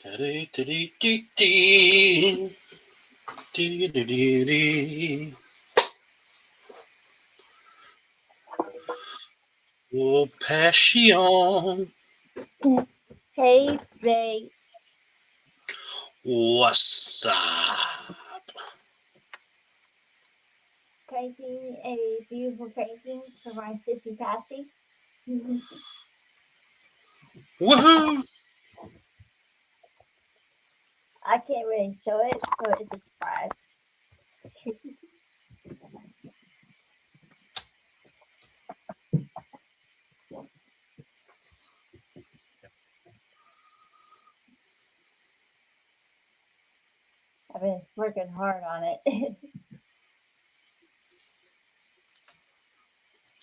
Oh, passion. Hey, babe. What's up? Painting a beautiful painting for my sissy Patsy. Woohoo! I can't really show it, so it's a surprise. I've been working hard on it.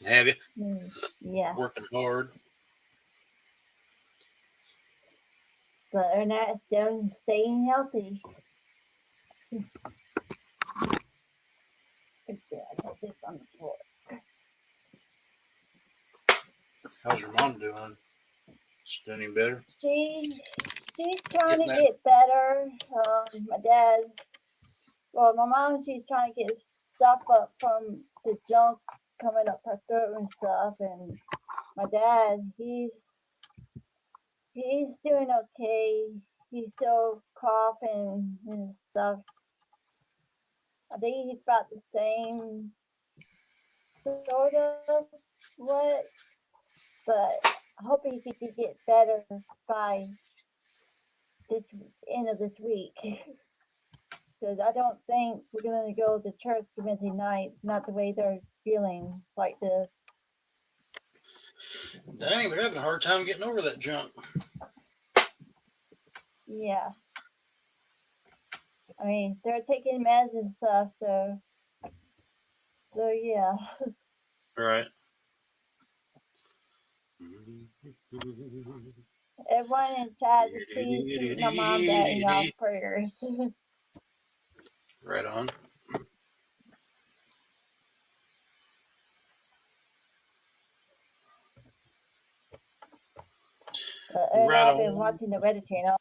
Have you? Yeah, Working hard. but other than that, still staying healthy. I put this on the floor. How's your mom doing? She doing any better? She's trying Getting to that? get better. My dad, well, my mom, she's trying to get stuff up from the junk coming up her throat and stuff, and my dad, he's doing okay. He's still coughing and stuff. I think he's about the same sort of what, but I hope he could get better by this end of this week. Because I don't think we're gonna go to church Wednesday night. Not the way they're feeling like this. Dang, they're having a hard time getting over that junk. Yeah, I mean they're taking meds and stuff, so yeah. Right. Everyone in chat, please keep my mom, dad, in y'all's prayers. Right on. Right I've been on. watching the Weather Channel.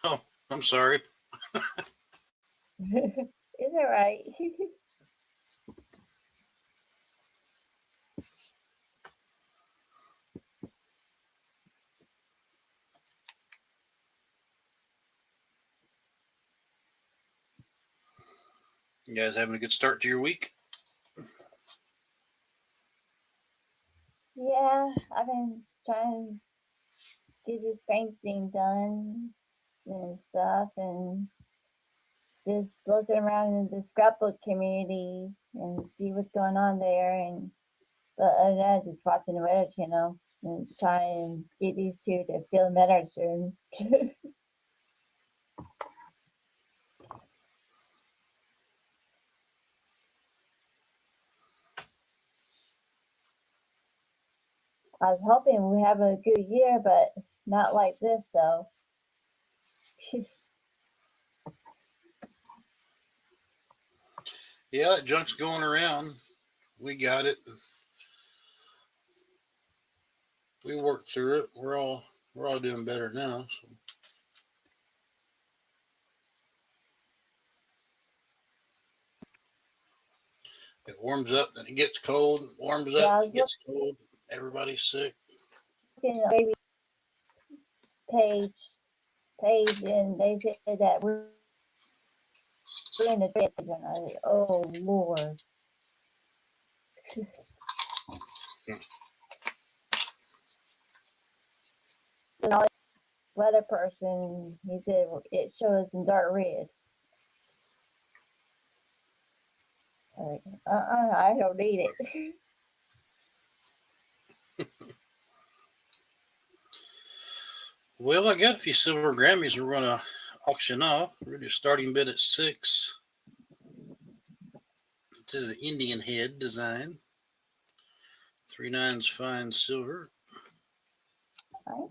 Oh, I'm sorry. It's all right. You guys having a good start to your week? Yeah, I've been trying to get this painting done and stuff, and just looking around in the scrapbook community and see what's going on there. And but other than that, just watching the Weather Channel and trying to get these two to feel better soon. I was hoping we have a good year, but not like this though. Yeah, that junk's going around. We got it. We worked through it. We're all doing better now. So. It warms up, then it gets cold. Warms up, Yeah, I it was gets cold. Everybody's sick. looking at baby page, and they said that we're in the dip, and I was like, oh Lord. And all weather person, he said it shows in dark red. Like, I don't need it. Well, I got a few silver Grammys we're gonna auction off. We're just starting bid at 6. This is the Indian head design. 3 nines fine silver. Right?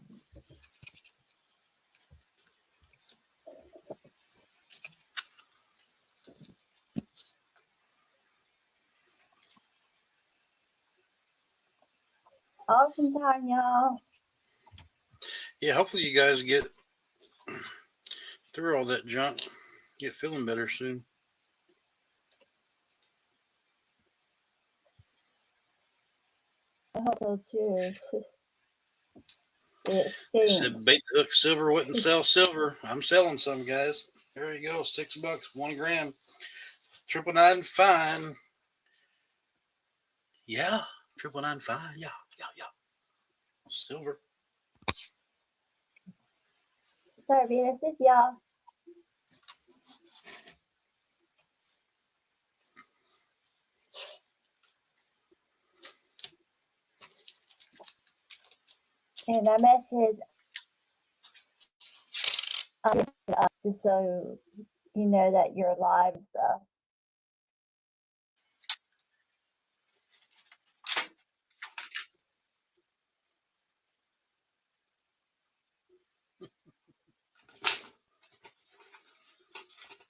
Auction time, y'all. Yeah, hopefully you guys get through all that junk. Get feeling better soon. I hope so too. It They said stinks. bait the hook silver wouldn't sell silver. I'm selling some, guys. There you go, $6, 1 gram, 999 fine. Yeah, 999 fine. Yeah. Silver. Sorry, Venus, it's y'all. And I messaged just so you know that you're live and stuff.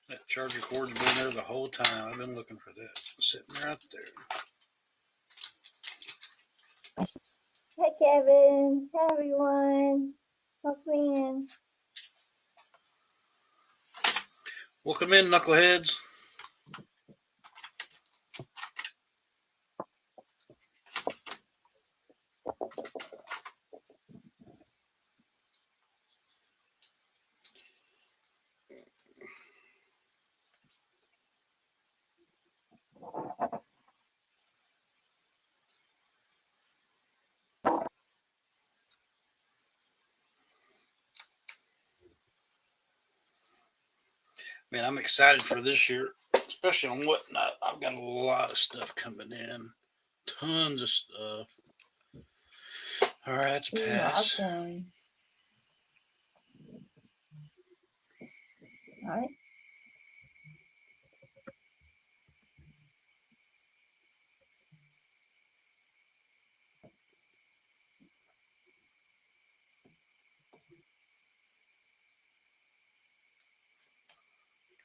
That charger cord's been there the whole time. I've been looking for that. Sitting right there. Hey, Kevin. Hey, everyone. Welcome in. Welcome in, knuckleheads. Man, I'm excited for this year, especially on Whatnot. I've got a lot of stuff coming in. Tons of stuff. All right, it's You're passed. welcome. All right.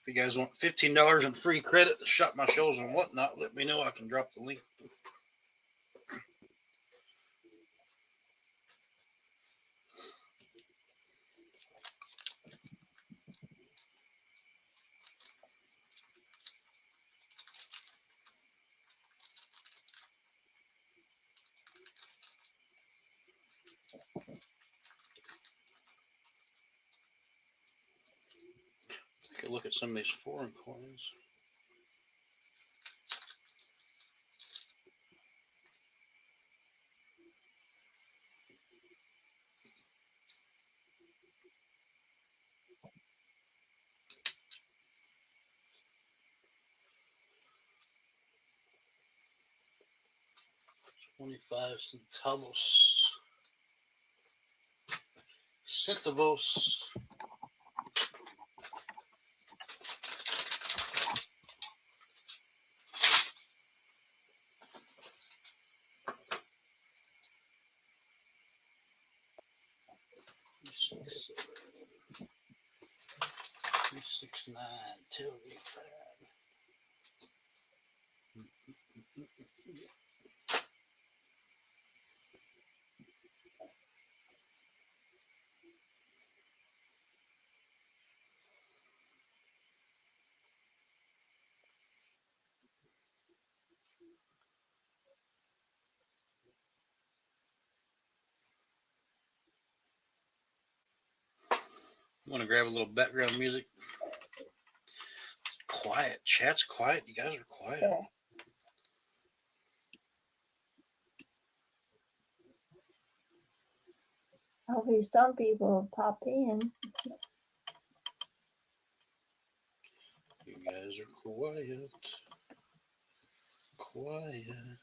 If you guys want $15 in free credit to shop my shows and Whatnot, let me know. I can drop the link. Take a look at some of these foreign coins. $25 centavos. $369. Tailgate fan. Want to grab a little background music? It's quiet. Chat's quiet. You guys are quiet. Okay. Hopefully some people will pop in. You guys are quiet. Quiet.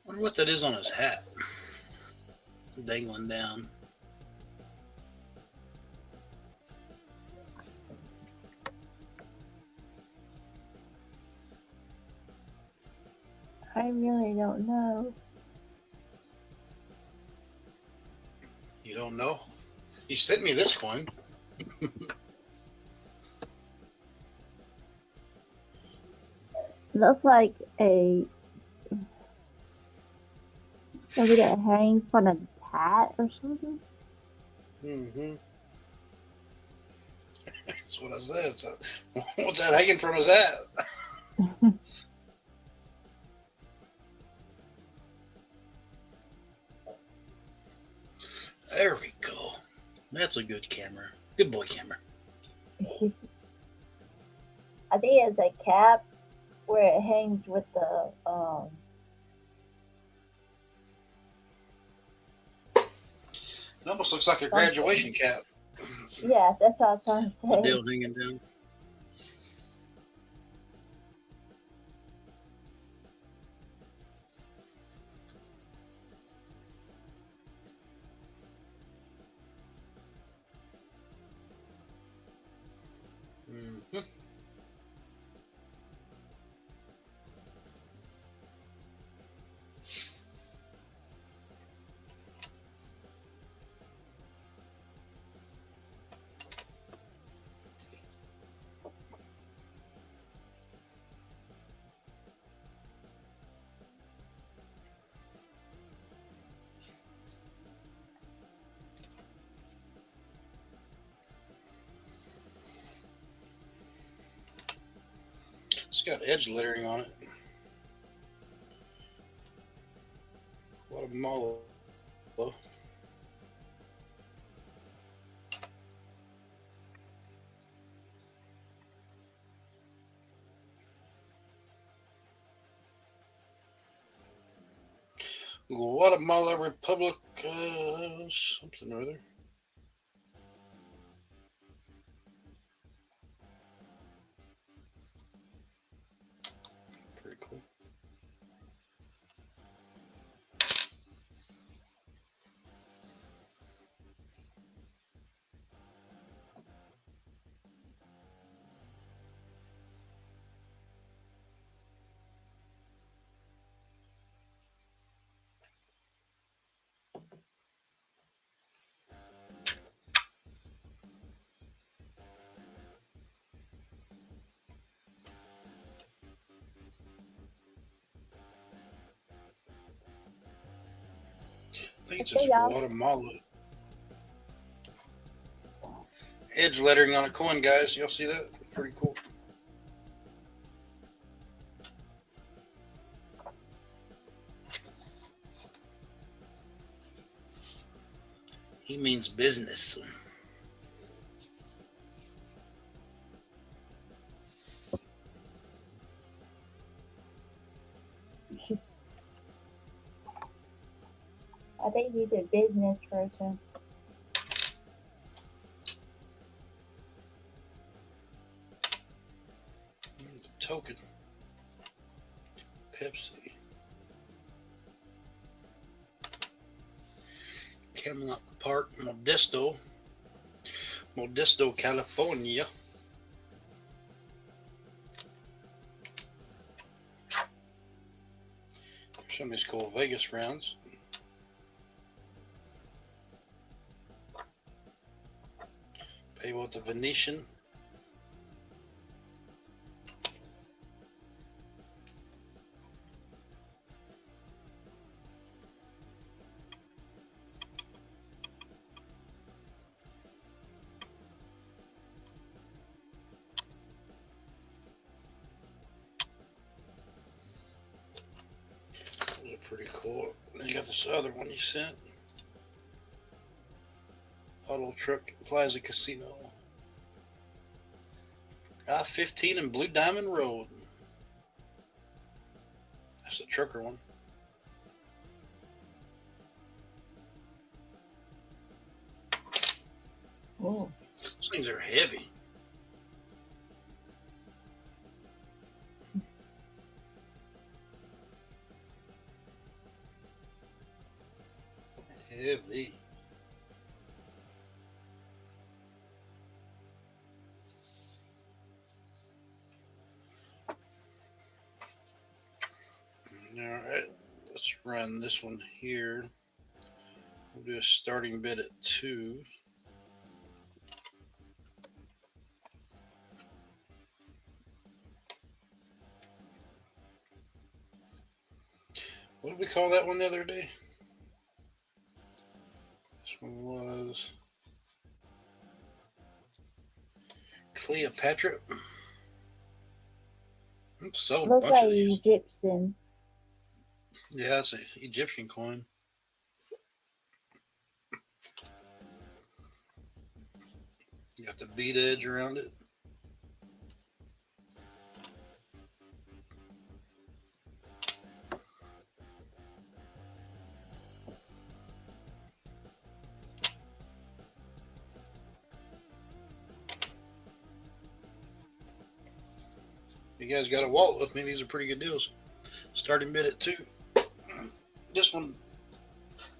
Wonder what that is on his hat. Dangling down. I really don't know. You don't know? He sent me this coin. looks like a something that hangs from a hat or something. Mm-hmm. That's what I said. So, what's that hanging from his hat? There we go. That's a good camera. Good boy camera. I think it's a cap where it hangs with the It almost looks like a graduation cap. yeah, that's what I was trying to The say. deal hanging down. Mm-hmm. It's got edge lettering on it. Guatemala. Guatemala Republic, something or other. Pretty cool. I think it says y'all. Guatemala. Edge lettering on a coin, guys. Y'all see that? Pretty cool. He means business. I think he's a business person. Token. Pepsi. Camelot Park, Modesto. Modesto, California. Some of these cool Vegas rounds. Pay with the Venetian. Those are pretty cool. Then you got this other one you sent. Auto Truck Plaza Casino. I-15 and Blue Diamond Road. That's the trucker one. Oh. These things are heavy. Heavy. All right, let's run this one here. We'll do a starting bid at 2. What did we call that one the other day? This one was Cleopatra. Sold a Looks bunch like of these. Egyptian. Yeah, it's an Egyptian coin. Got the bead edge around it. You guys got a wallet with me? These are pretty good deals. Starting bid at 2. This one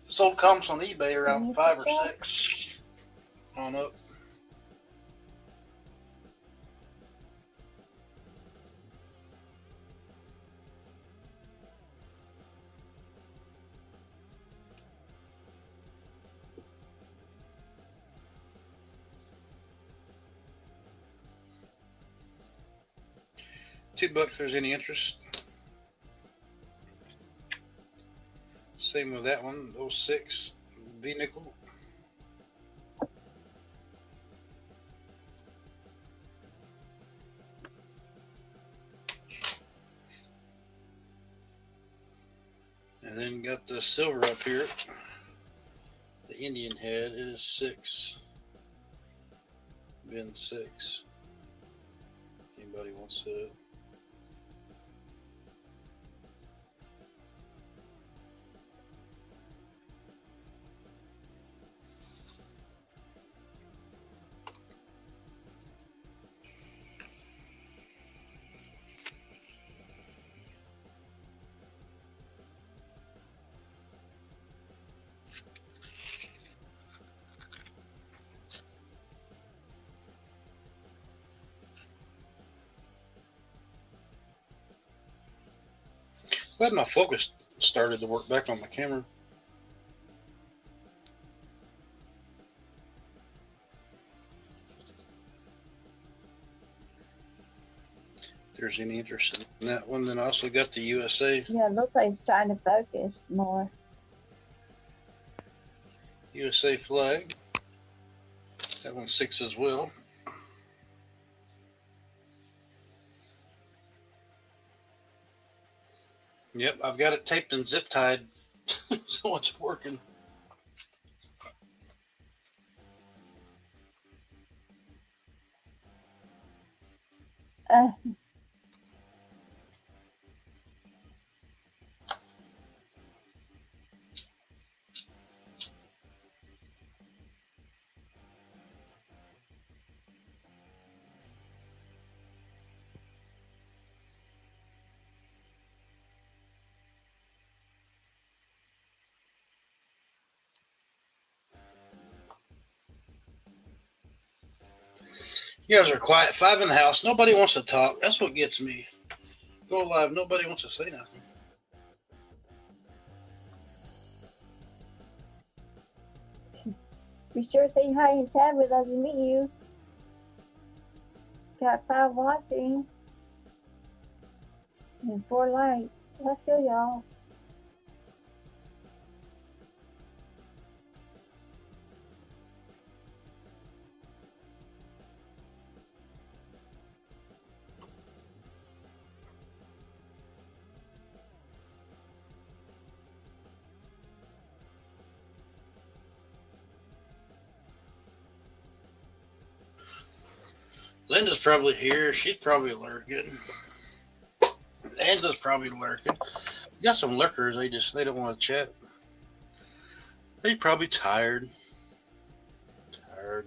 sold comps on eBay around 5 or 6 on up. $2 if there's any interest. Same with that one, 06 V nickel. And then got the silver up here. The Indian head is 6. Bin 6. Anybody wants it? Glad my focus started to work back on my camera. If there's any interest in that one, then I also got the USA. Yeah, it looks like it's trying to focus more. USA flag. That one's 6 as well. Yep, I've got it taped and zip tied, so it's working. Uh, You guys are quiet. 5 in the house. Nobody wants to talk. That's what gets me. Go live. Nobody wants to say nothing. be sure to say hi and chat with us and meet you. Got 5 watching and 4 likes. Let's go, y'all. Linda's probably here. She's probably lurking. Angela's probably lurking. Got some lurkers. They don't want to chat. They're probably tired. Tired.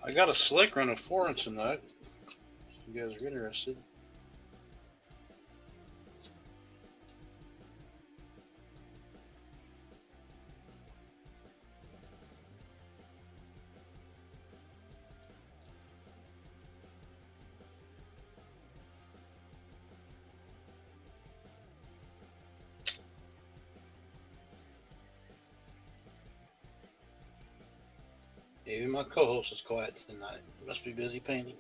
I got a slick run of 4 tonight. If you guys are interested. Even my co-host is quiet tonight. Must be busy painting.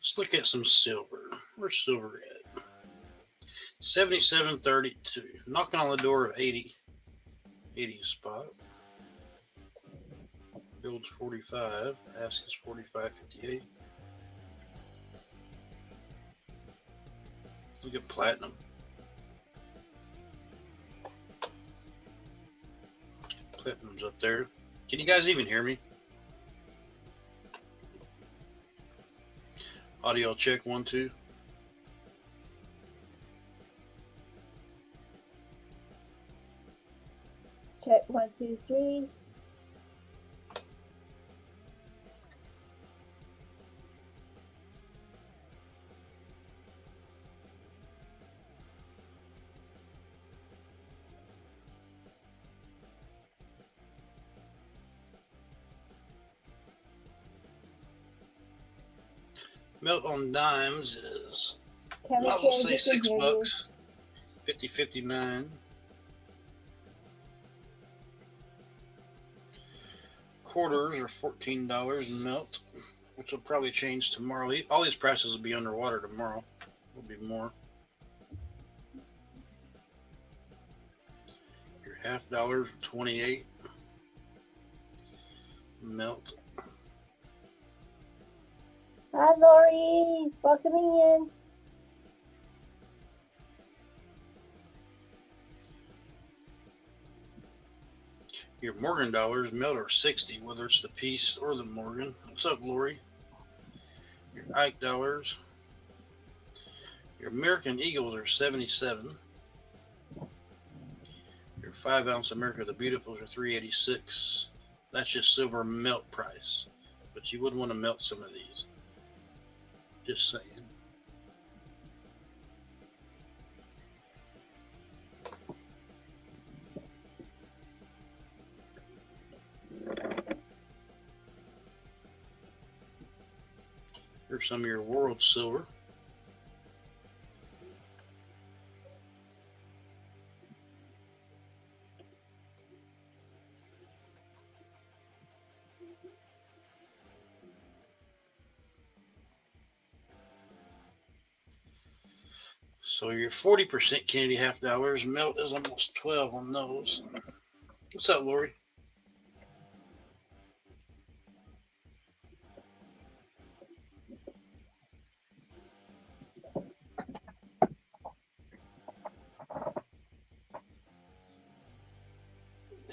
Let's look at some silver. Where's silver at? 77.32. Knocking on the door of 80. 80 spot. Build's 45. Ask is 45.58. Look at platinum. Platinum's up there. Can you guys even hear me? Audio check 1 2. Check 1 2 3. Melt on dimes is, Can we I will change say, it to hear you? $6. 50.59. Quarters are $14 in melt, which will probably change tomorrow. All these prices will be underwater tomorrow. Will be more. Your $half, 28 melt. Hi, Lori. Welcoming in. Your Morgan dollars melt are 60, whether it's the piece or the Morgan. What's up, Lori? Your Ike dollars. Your American Eagles are 77. Your 5-ounce America the Beautifuls are 386. That's just silver melt price. But you would want to melt some of these. Just saying. Here's some of your world silver. So your 40% Kennedy half dollars melt is almost 12 on those. What's up, Lori?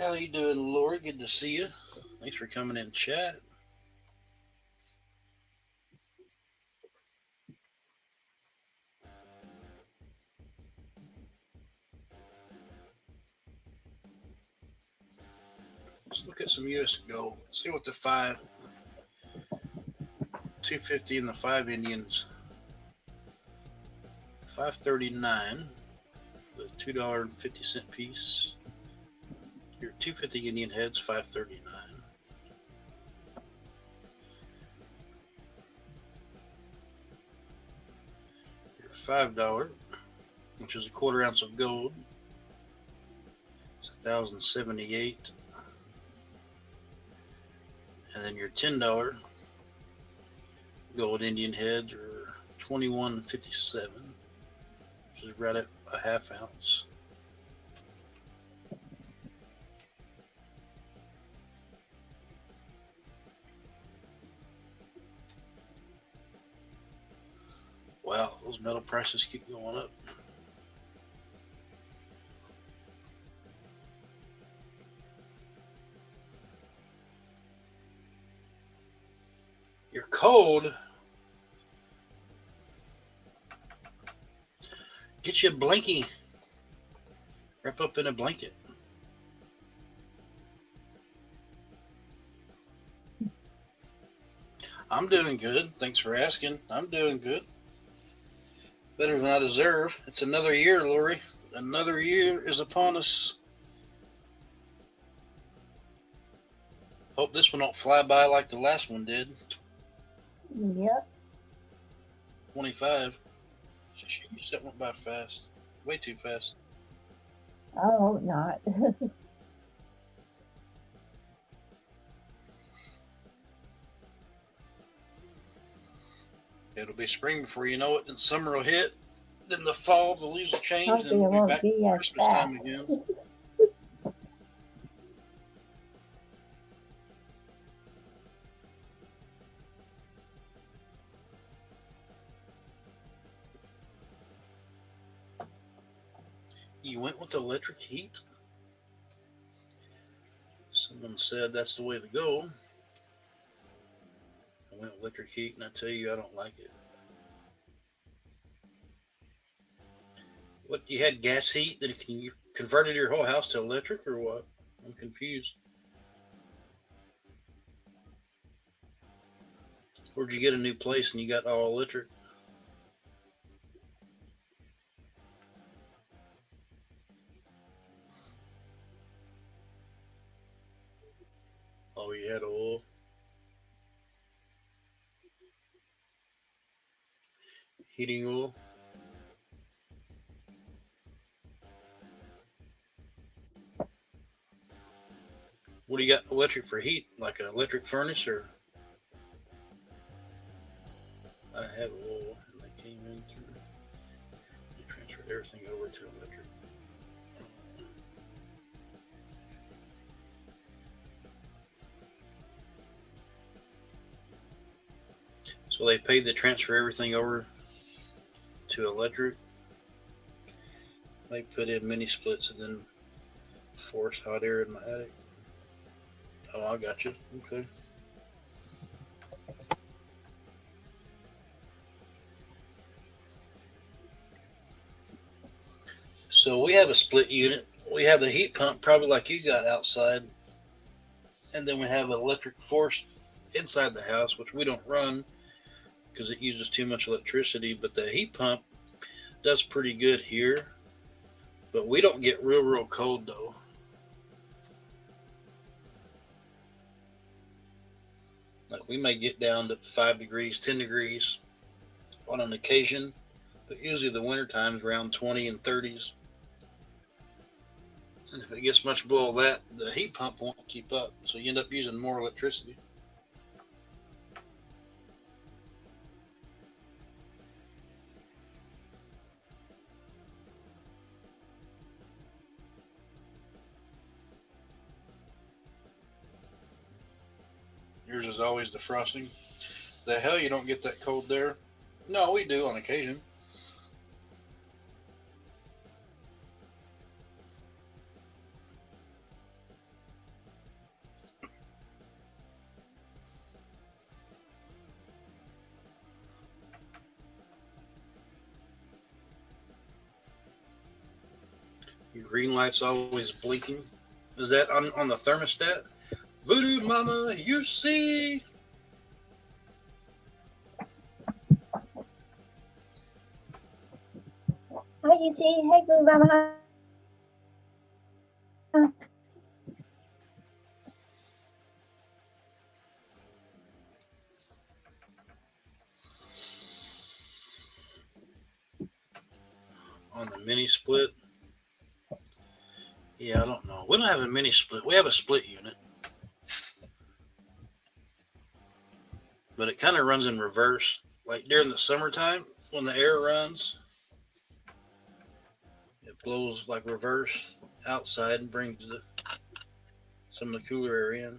How you doing, Lori? Good to see you. Thanks for coming in chat. Let's look at some U.S. gold. See what the 250 and the 5 Indians. 539. The $2.50 piece. Your 250 Indian heads, 539. Your $5, which is a quarter ounce of gold, it's 1,078. And then your $10 gold Indian heads are 21.57, which is right at a half ounce. Those metal prices keep going up. You're cold. Get you a blankie. Wrap up in a blanket. I'm doing good. Thanks for asking. I'm doing good. Better than I deserve. It's another year, Lori. Another year is upon us. Hope this one don't fly by like the last one did. Yep. 25. Jeez, that went by fast. Way too fast. I hope not. It'll be spring before you know it. Then summer will hit. Then the fall, the leaves will change. Then Hopefully it we'll be won't back be as Christmas time fast. again. You went with electric heat? Someone said that's the way to go. I went with electric heat, and I tell you, I don't like it. What, you had gas heat that you converted your whole house to electric, or what? I'm confused. Where'd you get a new place and you got all electric? Oh, you had oil. Heating oil. What do you got electric for heat? Like an electric furnace, or? I have oil, and I came in through. They transferred everything over to electric. So they paid to transfer everything over to electric. They put in mini splits and then force hot air in my attic. Oh, I got you. Okay. So we have a split unit. We have the heat pump, probably like you got outside, and then we have an electric force inside the house, which we don't run because it uses too much electricity. But the heat pump does pretty good here. But we don't get real cold though. Like we may get down to 5 degrees, 10 degrees on an occasion, but usually the winter time's around 20 and 30s. And if it gets much below that, the heat pump won't keep up, so you end up using more electricity. Yours is always defrosting. The hell you don't get that cold there? No, we do on occasion. Your green light's always blinking. Is that on the thermostat? Voodoo Mama, you see? Hi, you see? Hey, Blue Mama. On the mini split? Yeah, I don't know. We don't have a mini split. We have a split unit. But it kind of runs in reverse. Like during the summertime, when the air runs, it blows like reverse outside and brings some of the cooler air in.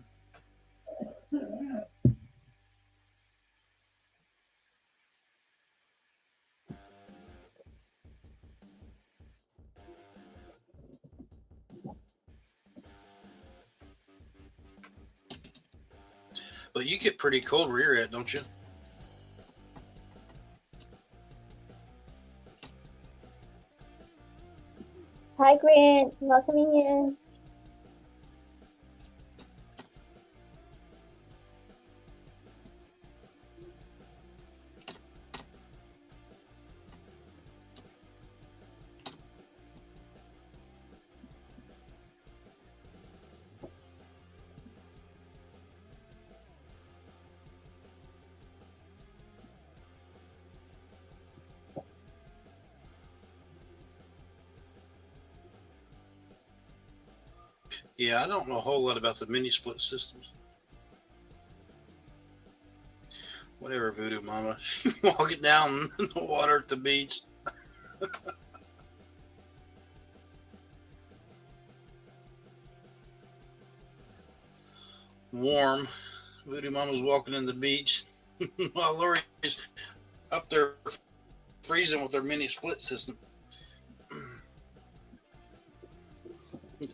But you get pretty cold where you're at, don't you? Hi, Grant. Welcoming in. Yeah, I don't know a whole lot about the mini split systems. Whatever, Voodoo Mama. Walking down in the water at the beach. Warm. Voodoo Mama's walking in the beach while Lori's up there freezing with her mini split system.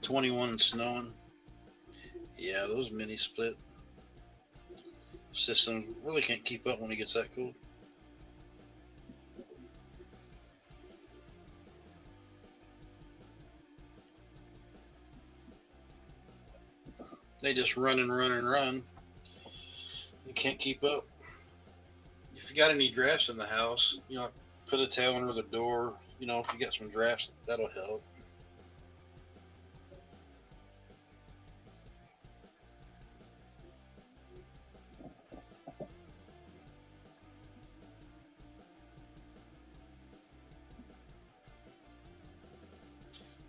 21 and snowing. Yeah, those mini split systems really can't keep up when it gets that cold. They just run and run and run. You can't keep up. If you got any drafts in the house, put a tail under the door. If you got some drafts, that'll help.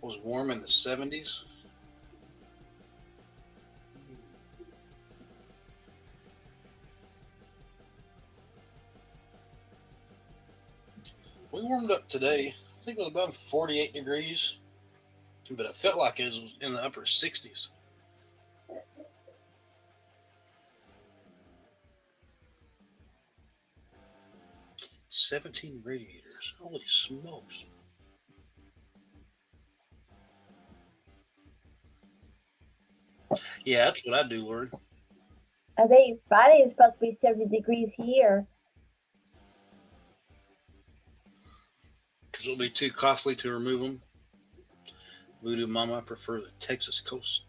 It was warm in the 70s. We warmed up today. I think it was about 48 degrees, but it felt like it was in the upper 60s. "17 radiators. Holy smokes." Yeah, that's what I do, Lori. I think Friday is supposed to be 70 degrees here. Because it'll be too costly to remove them. Voodoo Mama, I prefer the Texas coast.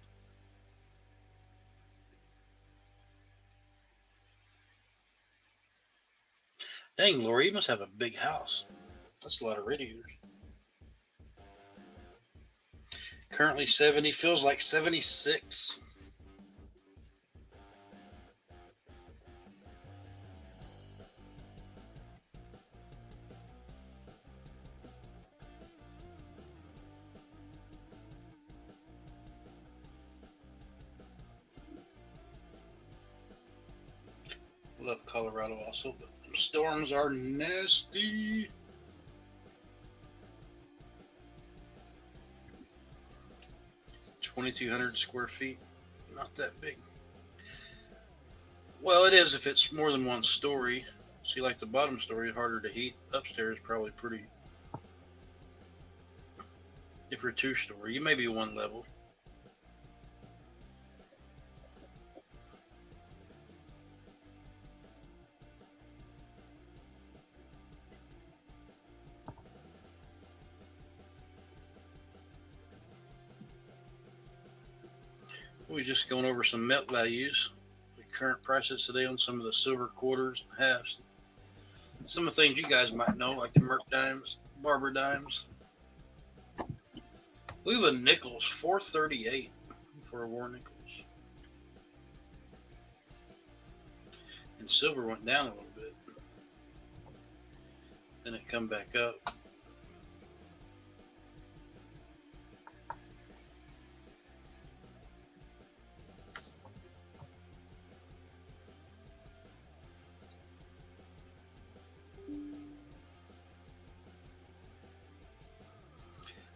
Dang, Lori, you must have a big house. That's a lot of radiators. Currently 70, feels like 76. Love Colorado also, but storms are nasty. 2,200 square feet. Not that big. Well, it is if it's more than one story. See, like the bottom story is harder to heat. Upstairs probably pretty. If you're two-story, you may be one level. We're just going over some melt values. The current prices today on some of the silver quarters and halves. Some of the things you guys might know, like the Merc dimes, Barber dimes. Look at the nickels, $4.38 for a war nickels. And silver went down a little bit. Then it come back up.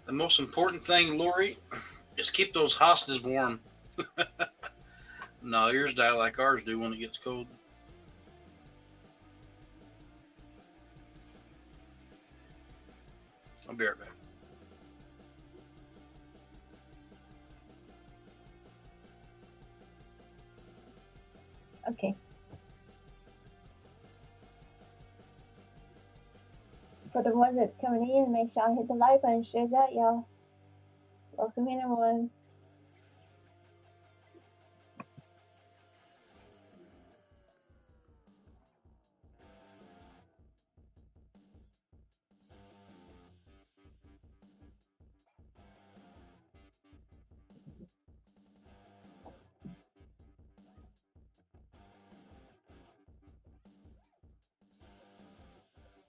The most important thing, Lori, is keep those hostas warm. No, yours die like ours do when it gets cold. I'll be right back. Okay. For the ones that's coming in, make sure I hit the like button. Shares out, y'all. Welcome in, everyone.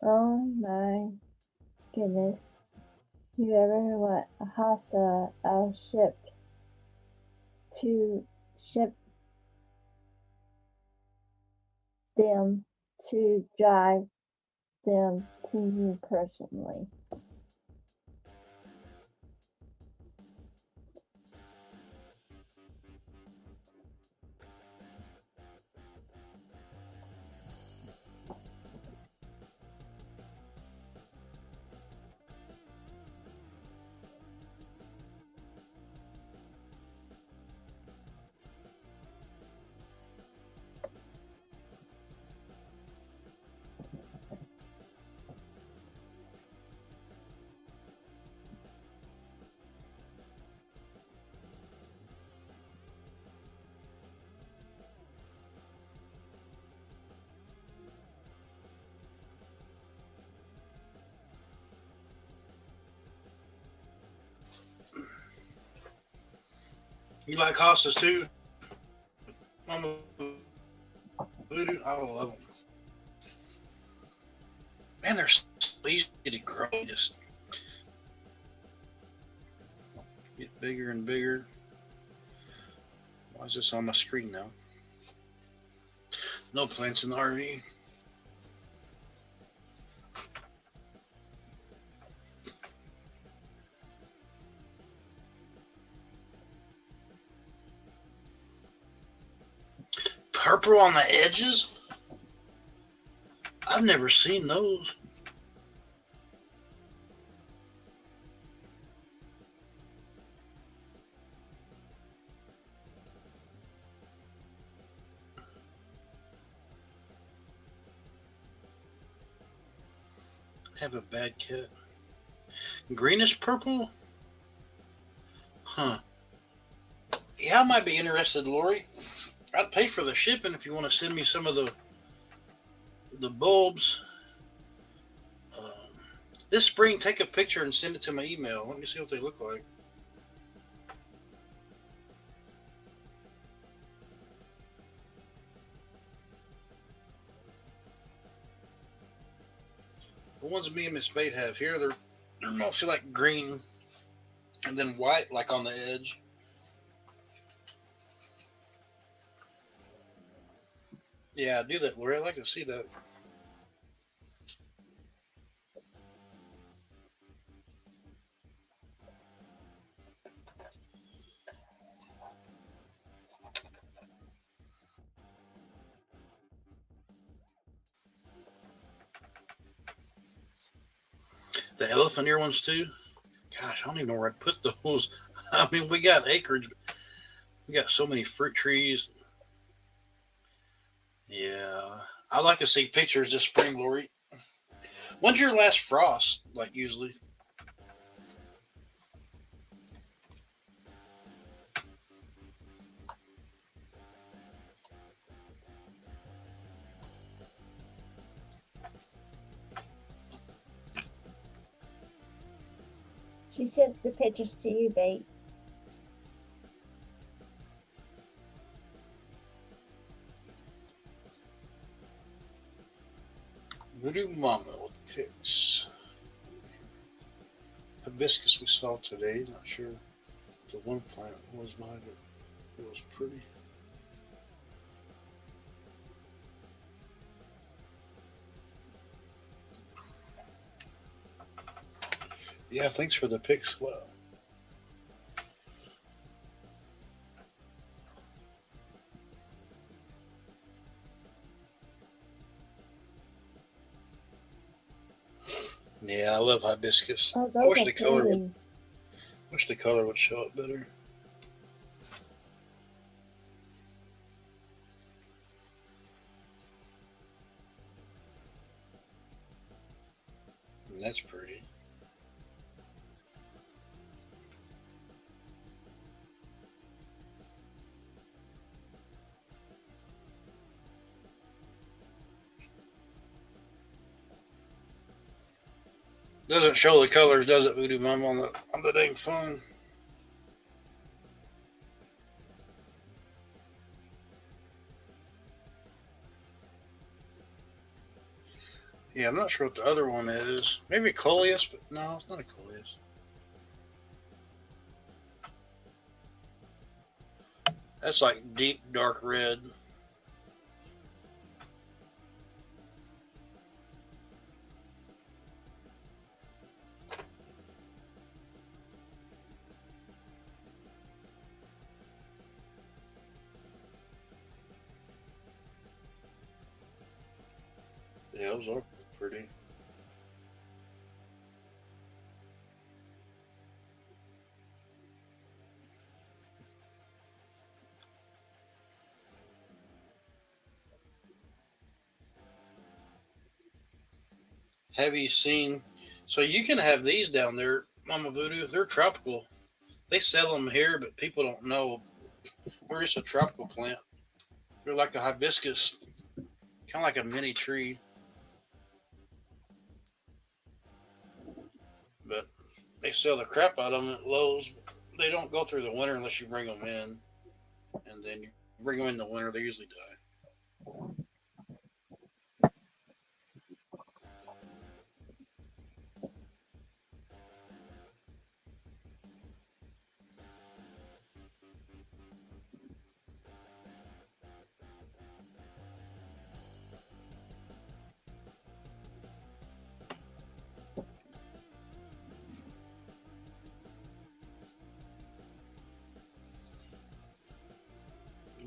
Oh my goodness. You ever want a hostile ship to ship them to drive them to you personally? You like hostas too? Mama Voodoo? I love them. Man, they're so easy to grow. Just get bigger and bigger. Why is this on my screen now? No plants in the RV. Purple on the edges? I've never seen those. Have a bad cat. Greenish purple? Huh. Yeah, I might be interested, Lori. I'd pay for the shipping if you want to send me some of the bulbs. This spring, take a picture and send it to my email. Let me see what they look like. The ones me and Miss Bate have here, they're mostly like green and then white, like on the edge. Yeah, do that, Lori. I'd like to see that. The elephant ear ones too. Gosh, I don't even know where I'd put those. I mean, we got acreage. We got so many fruit trees. Yeah, I like to see pictures this spring, Lori. When's your last frost? Like usually. She sent the pictures to you, Bate. Voodoo Mama with pics. Hibiscus we saw today. Not sure the one plant was mine, but it was pretty. Yeah, thanks for the pics. Well, yeah, I love hibiscus. Oh, I those wish are the color pretty. would show up better. That's pretty. Doesn't show the colors, does it, Voodoo Mom, on the dang phone? Yeah, I'm not sure what the other one is. Maybe a Coleus, but no, it's not a Coleus. That's like deep dark red. Yeah, those are pretty. Have you seen? So you can have these down there, Mama Voodoo. They're tropical. They sell them here, but people don't know. They're just a tropical plant. They're like a hibiscus, kind of like a mini tree. But they sell the crap out of them at Lowe's. They don't go through the winter unless you bring them in, and then you bring them in the winter. They usually die.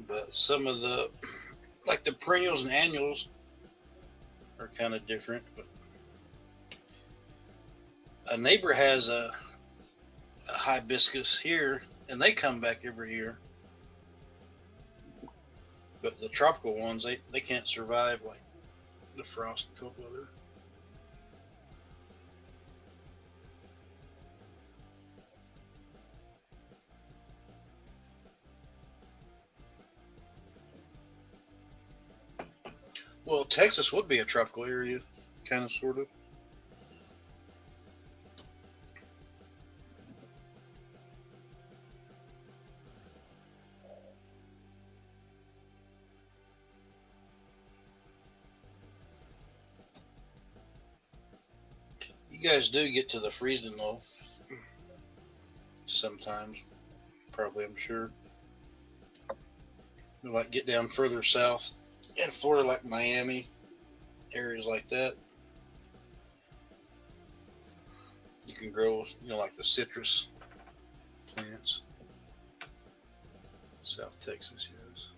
But some of the, like the perennials and annuals, are kind of different. But a neighbor has a hibiscus here, and they come back every year. But the tropical ones, they can't survive like the frost and cold weather. Well, Texas would be a tropical area, kind of, sort of. You guys do get to the freezing though, sometimes. Probably, I'm sure. You like get down further south in Florida, like Miami, areas like that. You can grow, like the citrus plants. South Texas, yes.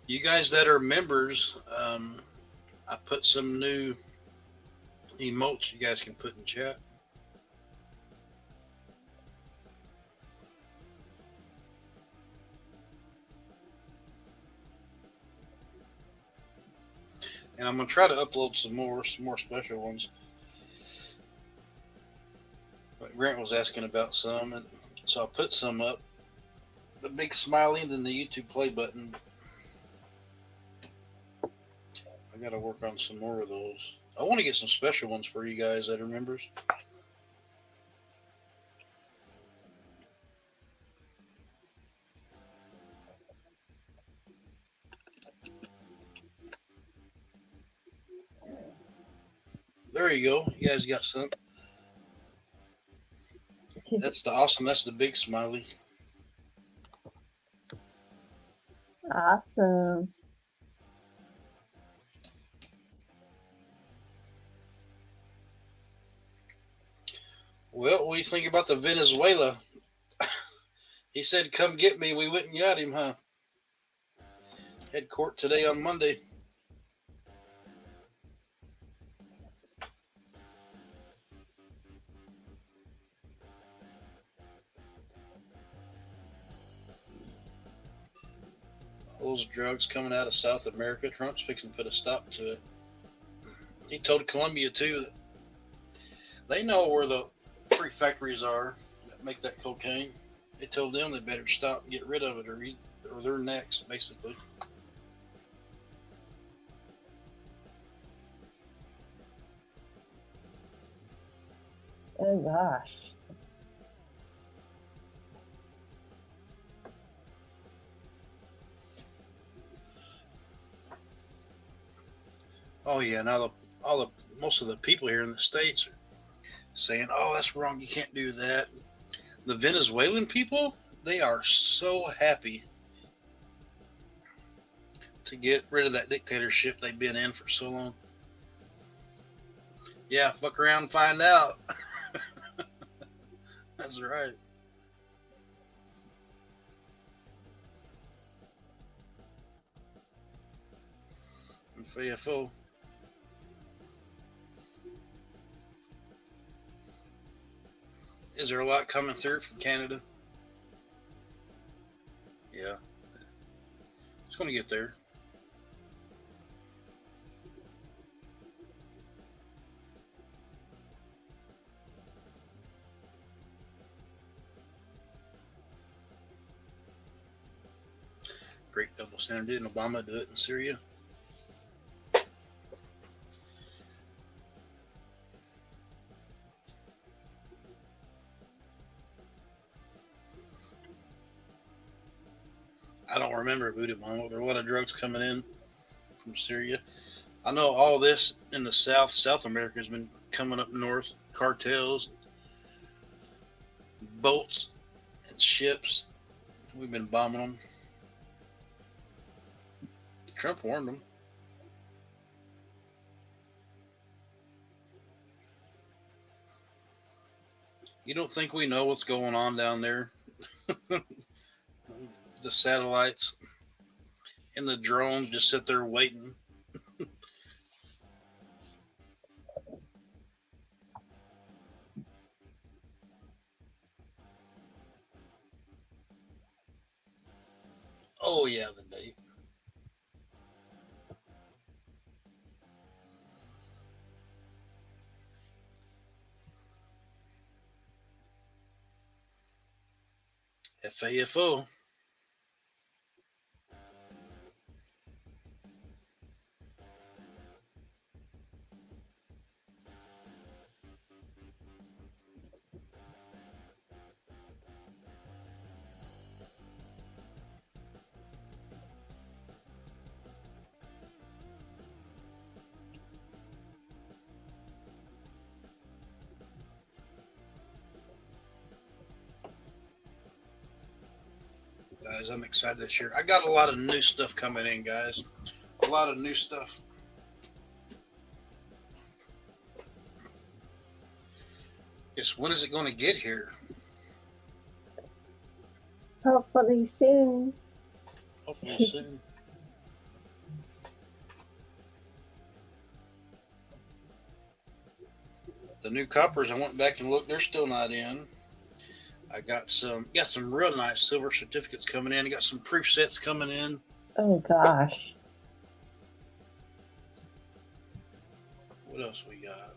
You guys that are members, I put some new emotes you guys can put in chat. And I'm gonna try to upload some more special ones. But Grant was asking about some, and so I put some up. The big smiley and then the YouTube play button. I gotta work on some more of those. I want to get some special ones for you guys that are members. There you go. You guys got some. That's the awesome. That's the big smiley. Awesome. Well, what do you think about the Venezuela? He said, "Come get me." We went and got him, huh? Had court today on Monday. Those drugs coming out of South America. Trump's fixing to put a stop to it. He told Colombia too that they know where the three factories are that make that cocaine. They told them they better stop and get rid of it, or they're next, basically. Oh gosh. Oh yeah, now most of the people here in the States are saying, "Oh, that's wrong. You can't do that." The Venezuelan people, they are so happy to get rid of that dictatorship they've been in for so long. Yeah, fuck around and find out. That's right. FAFO. Is there a lot coming through from Canada? Yeah. It's going to get there. Great double standard. Didn't Obama do it in Syria? I don't remember Voodoo Mama. There were a lot of drugs coming in from Syria. I know all this in the South America has been coming up north. Cartels, boats, and ships. We've been bombing them. Trump warned them. You don't think we know what's going on down there? The satellites and the drones just sit there waiting. Oh yeah, the date. FAFO. Guys, I'm excited this year. I got a lot of new stuff coming in, guys. A lot of new stuff. Just when is it going to get here? Hopefully soon. Hopefully soon. The new coppers, I went back and looked. They're still not in. I got some real nice silver certificates coming in. I got some proof sets coming in. Oh gosh. What else we got?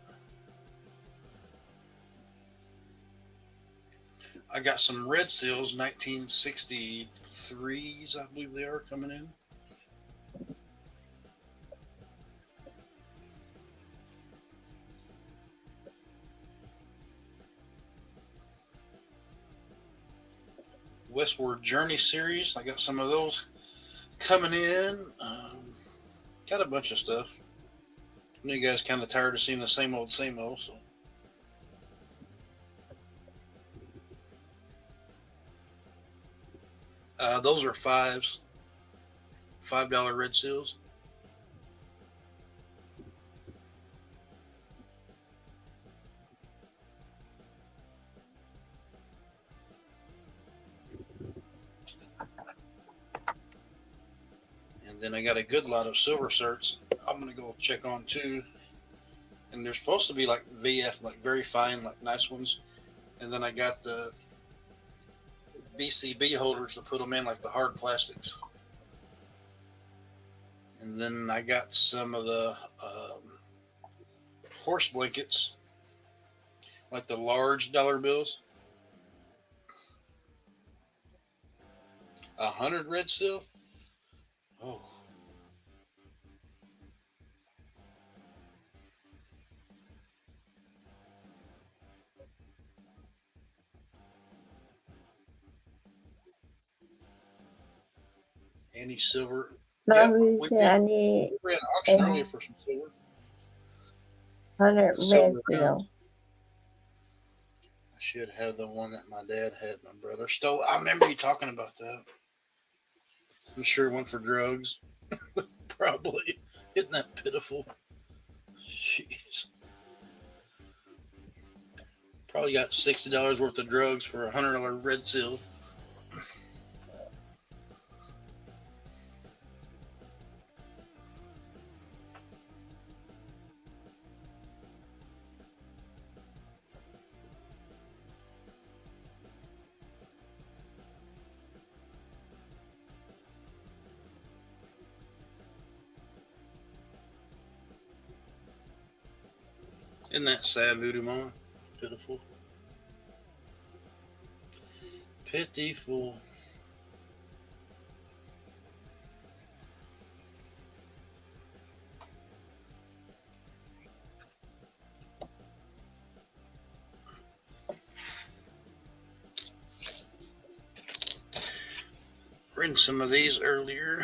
I got some red seals, 1963s, I believe they are coming in. Westward Journey series, I got some of those coming in. Got a bunch of stuff. I know you guys kind of tired of seeing the same old, so. Those are $5 red seals. And then I got a good lot of silver certs. I'm gonna go check on too. And they're supposed to be like VF, like very fine, like nice ones. And then I got the BCB holders to put them in, like the hard plastics. And then I got some of the horse blankets, like the large dollar bills. 100 red seal. Oh, any silver. Yep, Mom we said I need ran an a auction earlier for some silver. 100 The red silver round. seal. I should have the one that my dad had. My brother stole. I remember you talking about that. I'm sure it went for drugs. Probably. Isn't that pitiful? Jeez. Probably got $60 worth of drugs for a $100 red seal. Isn't that sad, Voodoo Mama? Pitiful. Pitiful. Read some of these earlier.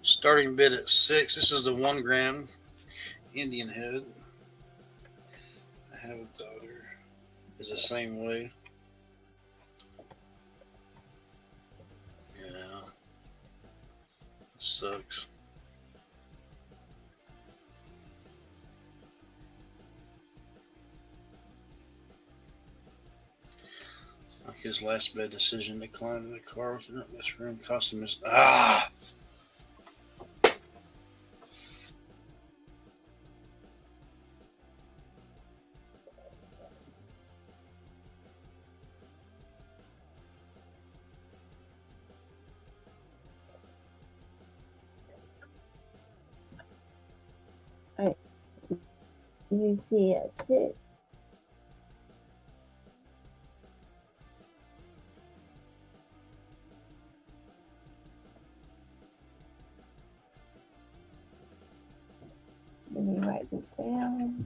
Starting bid at 6. This is the 1 gram Indian head. I have a daughter. Is the same way. Yeah. It sucks. Like his last bad decision to climb in the car with her best friend cost him his. Ah! You see a 6. Let me write it down.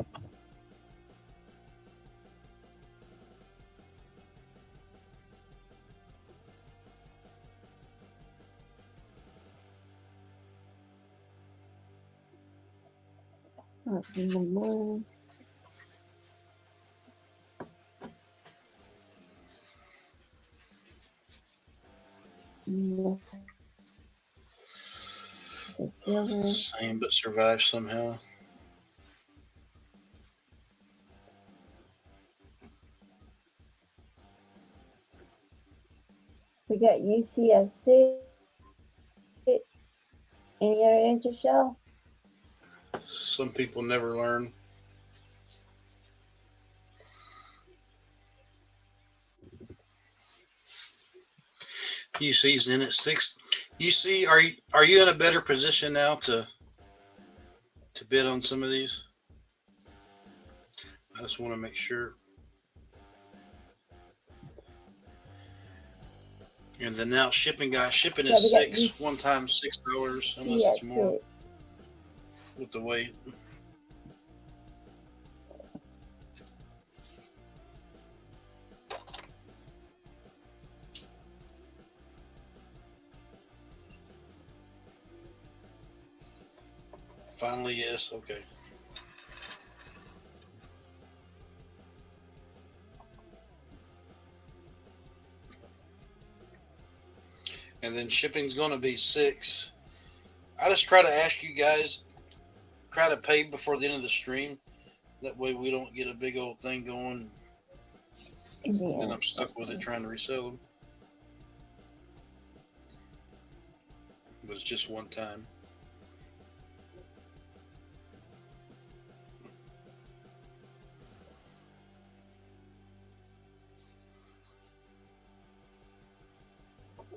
In the morning. The silver. Same, but survive somehow. We got UCS6. Any other answer, Shell? Some people never learn. UC's in at 6. UC, are you in a better position now to bid on some of these? I just want to make sure. And then now shipping Yeah, is we got 6. One time $6 unless it's more with the weight. Finally, yes. Okay. And then shipping's going to be 6. I just try to ask you guys, try to pay before the end of the stream. That way we don't get a big old thing going. And I'm stuck with it trying to resell them. But it's just one time.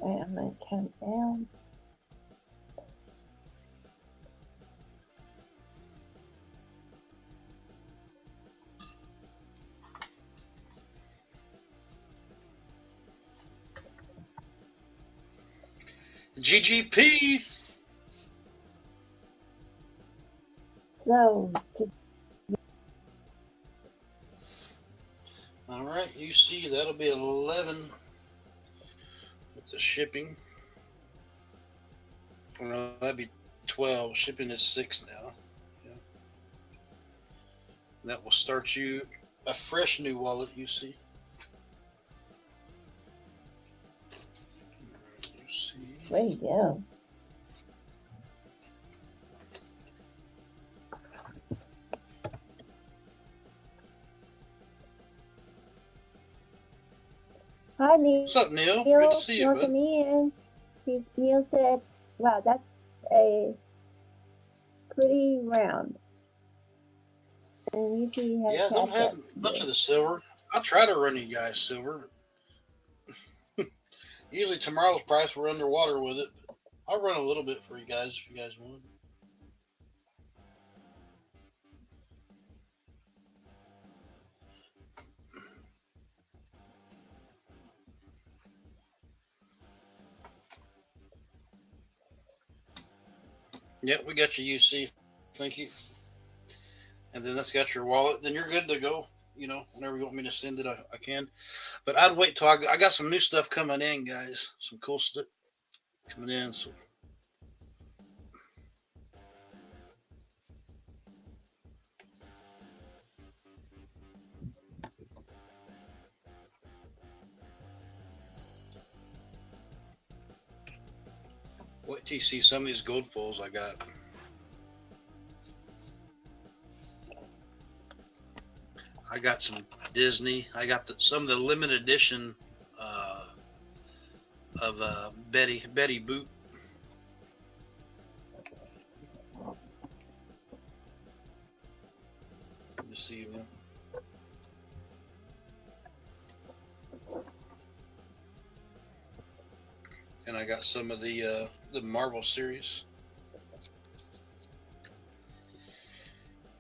Right, I'm going to count down. GGP. So All right, you see that'll be 11 with the shipping. Well, that'd be 12. Shipping is 6 now. Yeah. That will start you a fresh new wallet. You see. You see. there you go. Hi, Neil. What's up, Neil? Good to see you, bud. Welcome in. Neil said, "Wow, that's a pretty round." And you see, has Yeah, don't have cash much up of the silver. I try to run you guys silver. Usually tomorrow's price we're underwater with it. I'll run a little bit for you guys if you guys want. Yep, we got your UC. Thank you. And then that's got your wallet. Then you're good to go. You know, whenever you want me to send it, I can. But I'd wait till I got some new stuff coming in, guys. Some cool stuff coming in. So wait till you see some of these gold foils I got. I got some Disney. I got some of the limited edition of Betty Boop. You see them. And I got some of the Marvel series.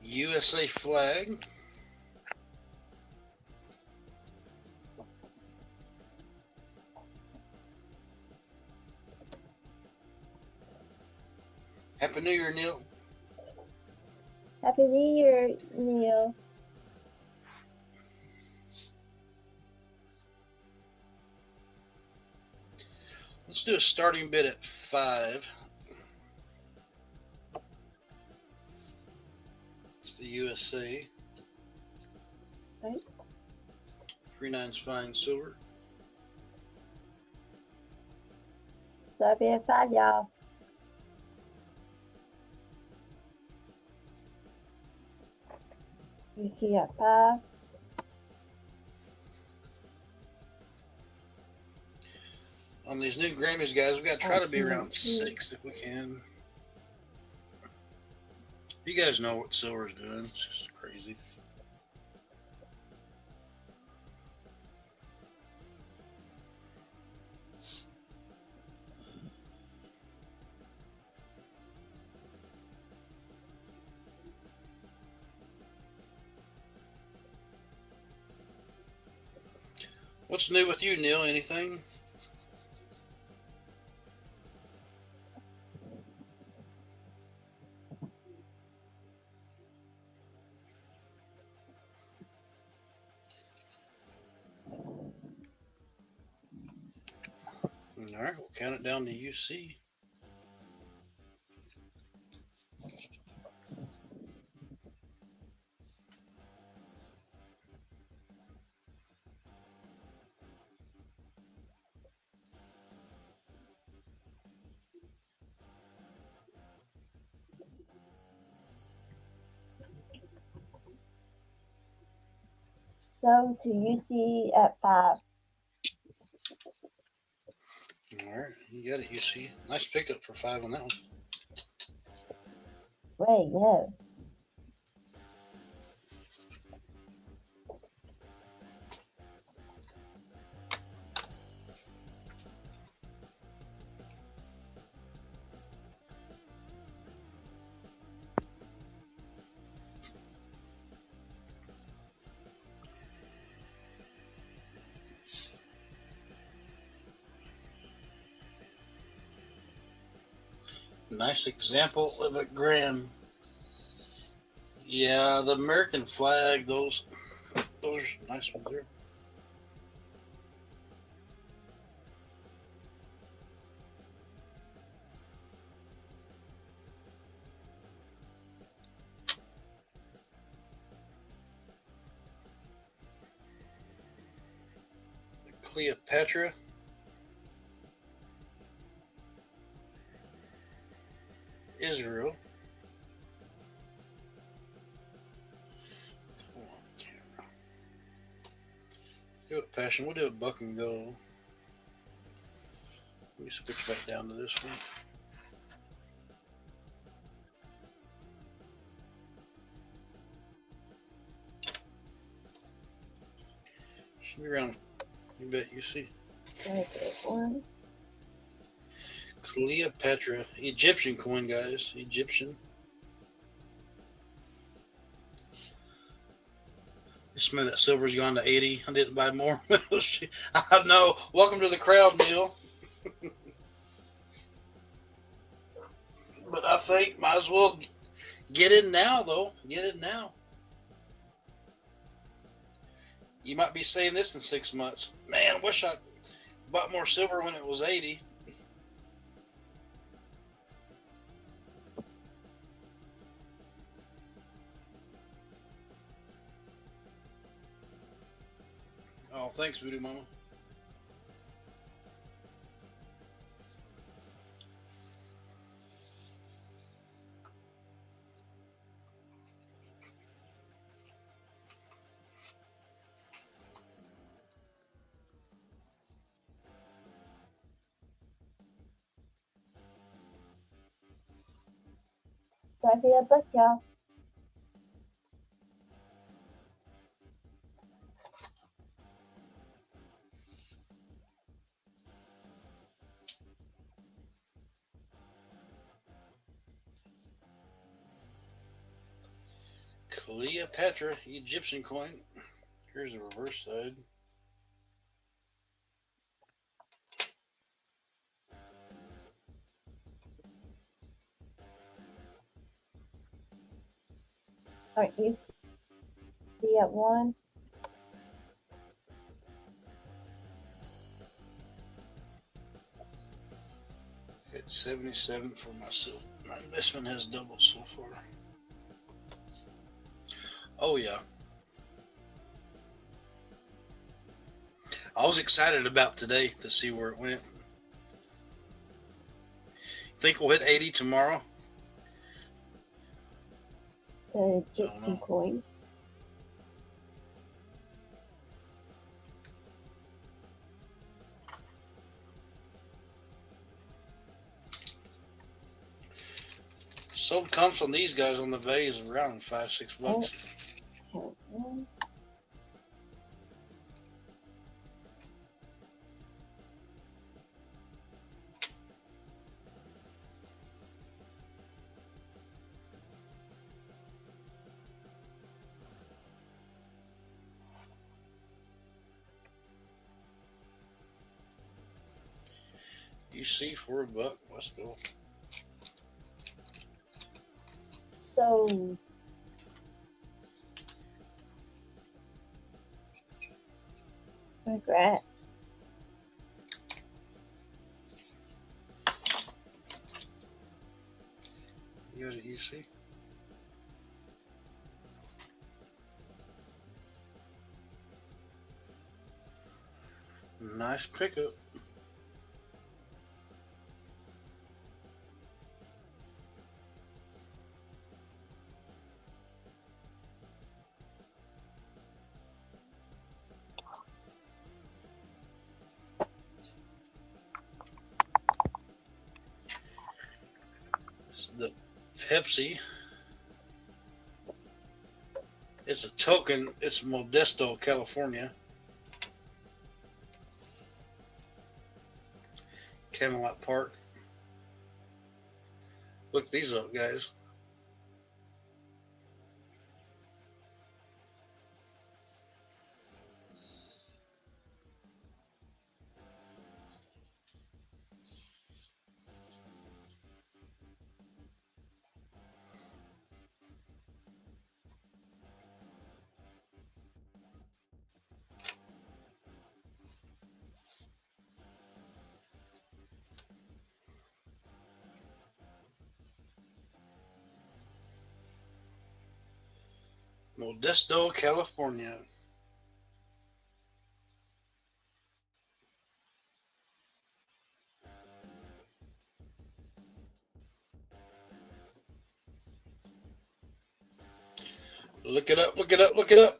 USA flag. Happy New Year, Neil. Happy New Year, Neil. Let's do a starting bid at 5. It's the USA. Right. 3/9's fine silver. So I'll be at 5, y'all. You see at 5. On these new Grammys, guys, we got to try to be around 6 if we can. You guys know what silver's doing. It's just crazy. What's new with you, Neil? Anything? All right, we'll count it down to UC. So to UC at 5. All right, you got it, UC. Nice pickup for 5 on that one. There you go. Nice example of a gram. Yeah, the American flag, those are nice ones there. Cleopatra, Israel. Come on, camera. Do it, Passion. We'll do it buck and go. Let me switch back down to this one. Should be around. You bet you see. One. Cleopatra, Egyptian coin, guys. Egyptian. This man, that silver's gone to 80. I didn't buy more. I know. Welcome to the crowd, Neil. But I think might as well get in now, though. Get it now. You might be saying this in 6 months. Man, wish I bought more silver when it was 80. Oh, thanks, Voodoo Mama. Start it up, but y'all. Cleopatra, Egyptian coin. Here's the reverse side. Aren't you see at one? It's 77 for my silver. My investment has doubled so far. Oh, yeah. I was excited about today to see where it went. Think we'll hit 80 tomorrow? The Egyptian coin. Sold comps on these guys on the vase around $5-6. Okay. You see for a buck. Let's go. So regret. You got it, you see? Nice pickup. This is the Pepsi. It's a token. It's Modesto, California. Camelot Park. Look these up, guys. Modesto, California. Look it up, look it up, look it up.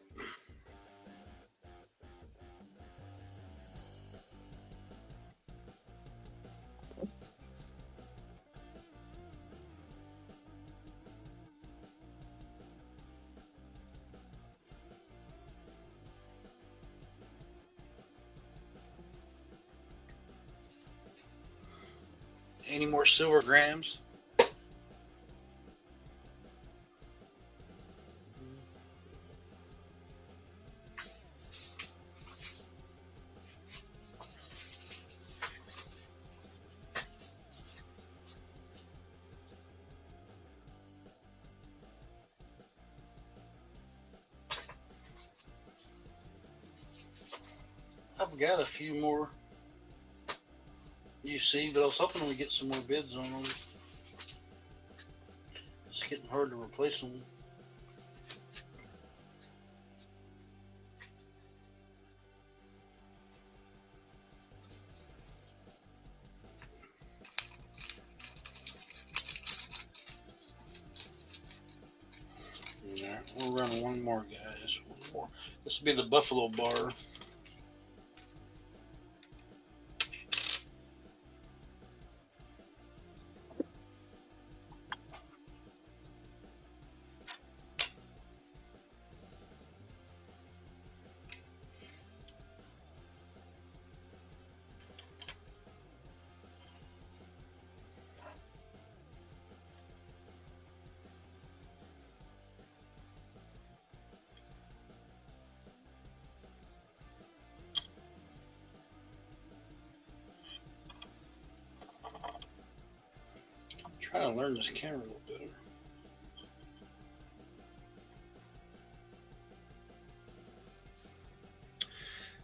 Any more silver grams? I've got a few more UC, but I was hoping we get some more bids on them. It's getting hard to replace them. Alright, we're running one more, guys. One more. This will be the Buffalo Bar. Trying to learn this camera a little better.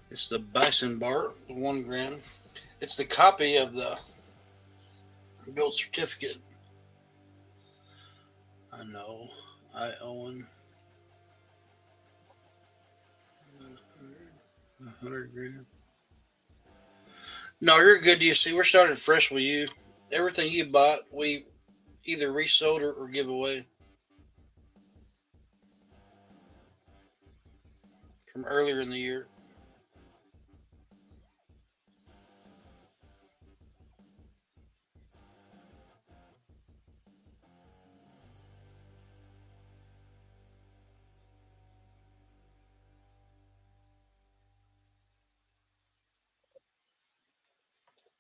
It's the Bison Bar, the 1 gram. It's the copy of the gold certificate. I know. I own 100 gram. No, you're good. You see, we're starting fresh with you. Everything you bought, we either resold or give away from earlier in the year.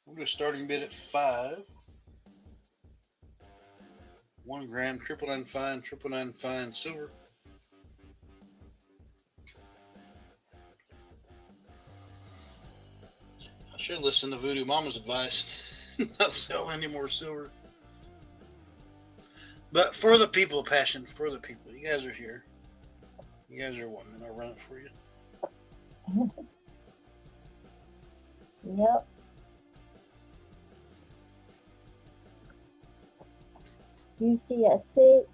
We're going to starting bid at 5. 1 gram, 999 fine, 999 fine silver. I should listen to Voodoo Mama's advice. Not sell any more silver. But for the people, passion, for the people. You guys are here. You guys are wanting. I'll run it for you. Yep. UC at 6.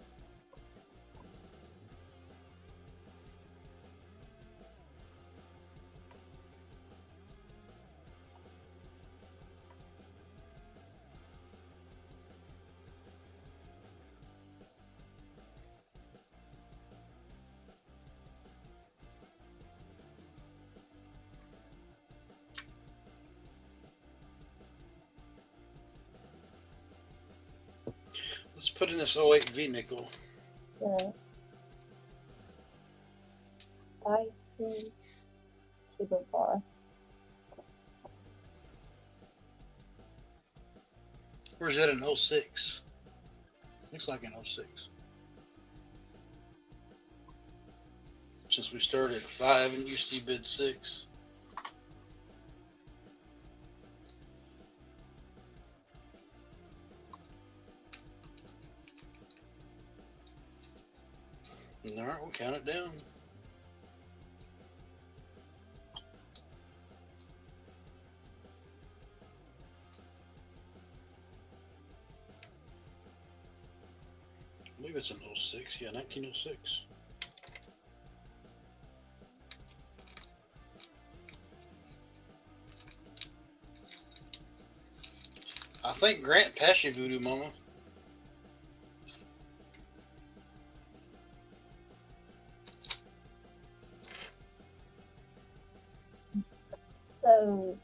Let's put in this 08 V nickel. The Bison Silver Bar. Where's that in 06? Looks like in 06. Since we started at 5 and UC bid 6. All right, we'll count it down. I believe it's in 06. Yeah, 1906. think Grant passed you, Voodoo Mama. So,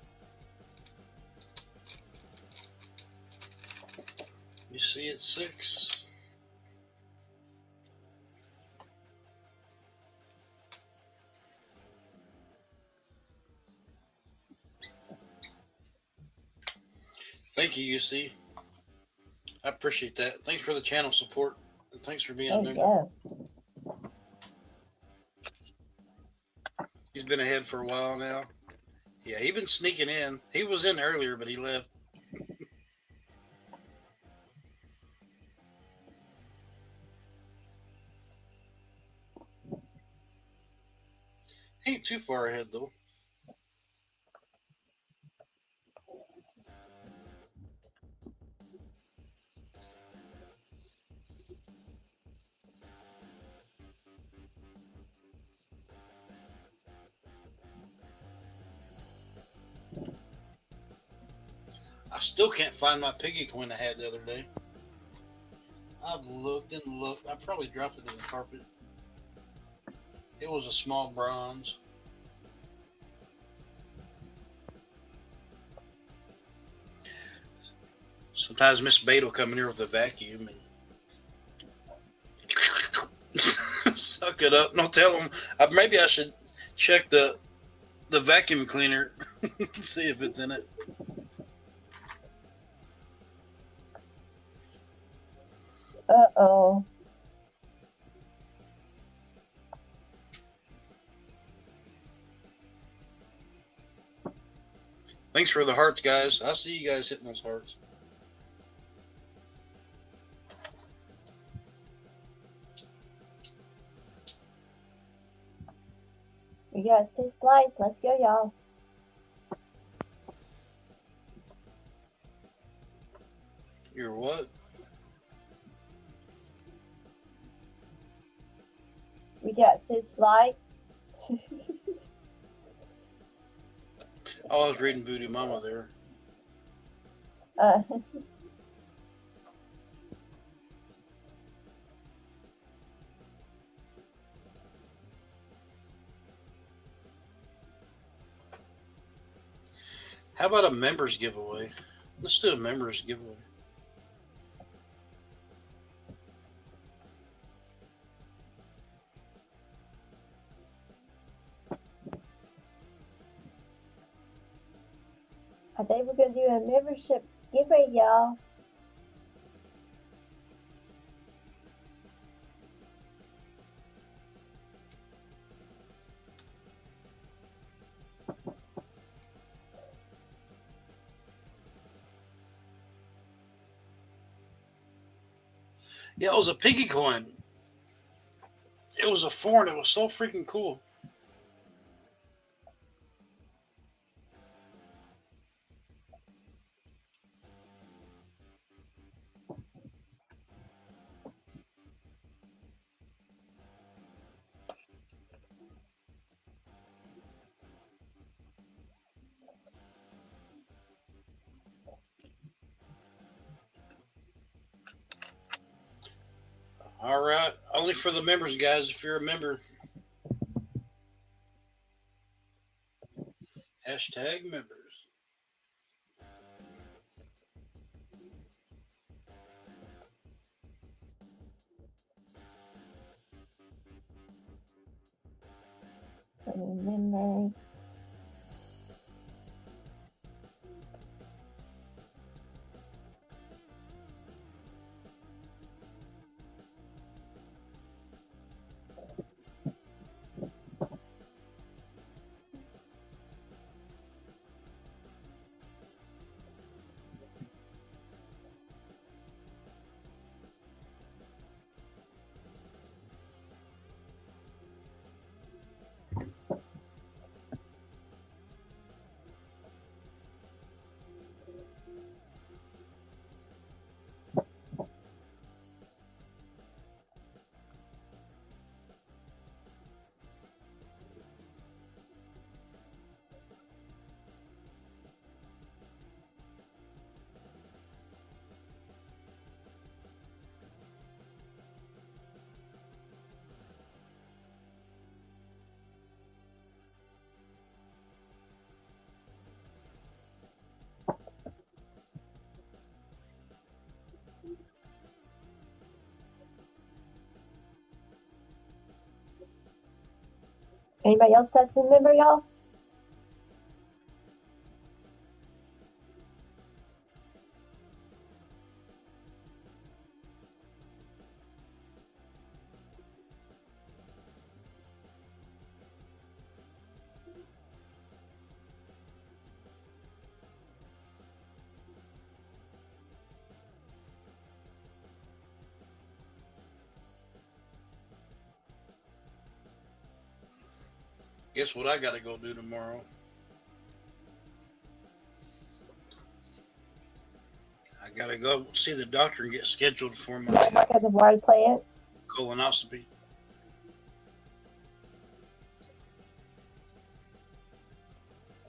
You see it's 6. Thank you, UC. I appreciate that. Thanks for the channel support. And thanks for being a there you member. go. He's been ahead for a while now. Yeah, he's been sneaking in. He was in earlier, but he left. He ain't too far ahead, though. I still can't find my piggy coin I had the other day. I've looked and looked. I probably dropped it in the carpet. It was a small bronze. Sometimes Miss Bate will come in here with a vacuum and suck it up. No, tell them. Maybe I should check the vacuum cleaner, see if it's in it. Uh-oh. Thanks for the hearts, guys. I see you guys hitting those hearts. We got 6 likes. Let's go, y'all. You're what? We got 6 likes. Oh, I was reading Voodoo Mama there. How about a members giveaway? Let's do a members giveaway. I think we're going to do a membership giveaway, y'all. Yeah, it was a piggy coin. It was a 4 and it was so freaking cool. All right. Only for the members, guys, if you're a member. Hashtag members. Remember. Anybody else that's a member, y'all? Guess what I got to go do tomorrow? I got to go see the doctor and get scheduled for my Work at the water plant. colonoscopy.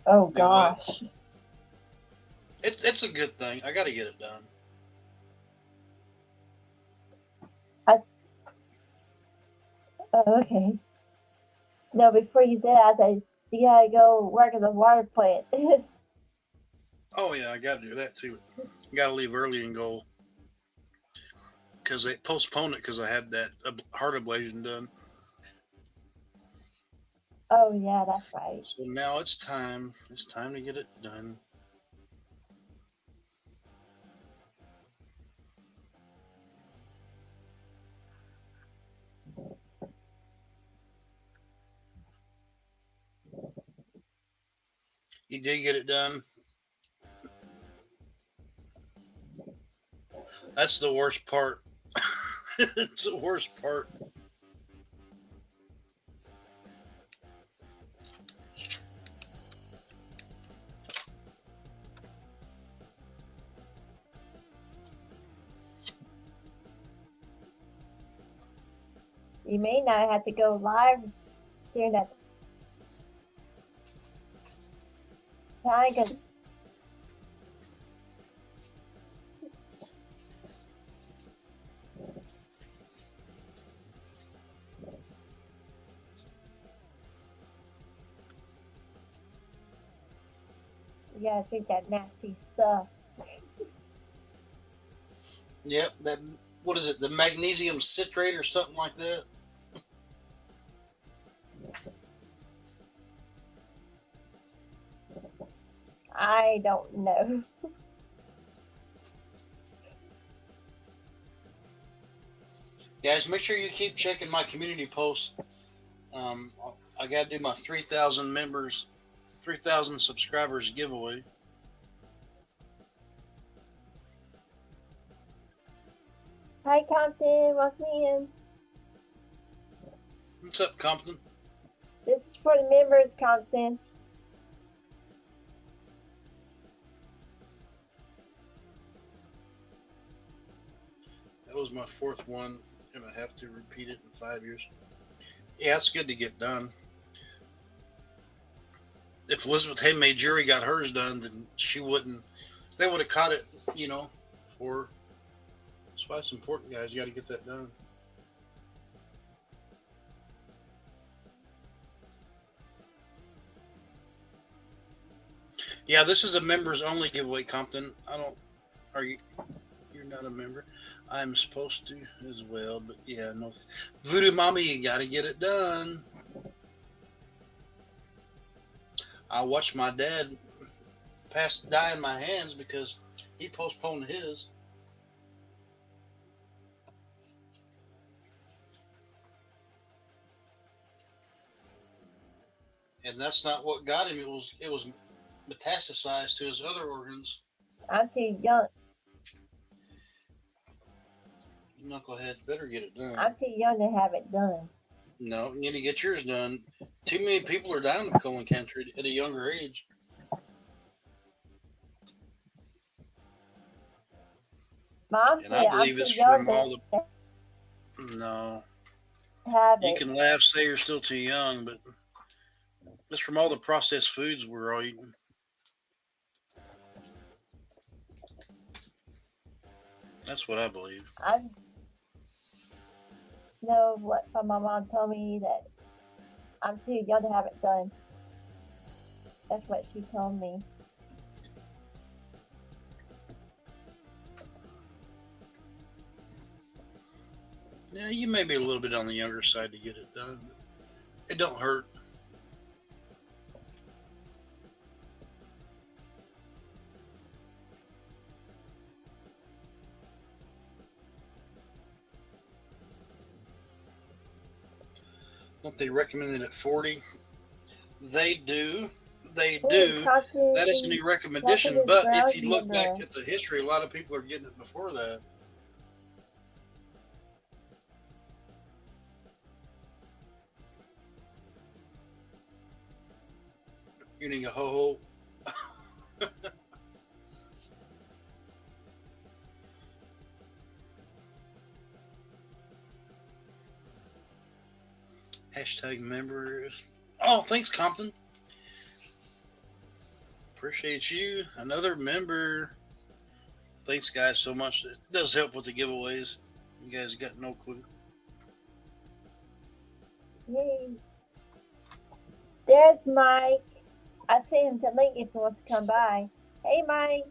Oh Do what? gosh. It's a good thing. I got to get it done. Oh, okay. No, before you said that, I said you gotta go work at the water plant. Oh yeah, I got to do that too. Got to leave early and go because they postponed it because I had that heart ablation done. Oh yeah, that's right. So now it's time. It's time to get it done. You did get it done. That's the worst part. It's the worst part. You may not have to go live during that time because you gotta drink that nasty stuff. Yep. That what is it? The magnesium citrate or something like that. I don't know. Guys, make sure you keep checking my community posts. Um, I got to do my 3,000 members, 3,000 subscribers giveaway. Hi, Compton. Welcome in. What's up, Compton? This is for the members, Compton. That was my fourth one. I'm gonna have to repeat it in 5 years. Yeah, it's good to get done. If Elizabeth Hay Jury got hers done, then she wouldn't. They would have caught it, you know. For that's why it's important, guys. You got to get that done. Yeah, this is a members only giveaway, Compton. I don't. Are you? You're not a member. I'm supposed to as well, but yeah, no. Voodoo Mommy, you got to get it done. I watched my dad die in my hands because he postponed his. And that's not what got him. It was metastasized to his other organs. I'm too young. Knucklehead better get it done. I'm too young to have it done. No, you need to get yours done. Too many people are dying of colon cancer at a younger age. Mom And said I I'm believe too it's young from all to the. No, have you it. can laugh, say you're still too young, but it's from all the processed foods we're all eating. That's what I believe. I know what my mom told me that I'm too young to have it done. That's what she told me. Yeah, you may be a little bit on the younger side to get it done. But it don't hurt. Don't they recommend it at 40? They do. They Ooh, do. talk to That is a the new talk to recommendation. this But if browse you look back member. at the history, a lot of people are getting it before that. You need a ho ho. Hashtag members. Oh, thanks, Compton. Appreciate you. Another member. Thanks, guys, so much. It does help with the giveaways. You guys got no clue. Yay. There's Mike. I sent him the link if he wants to come by. Hey, Mike.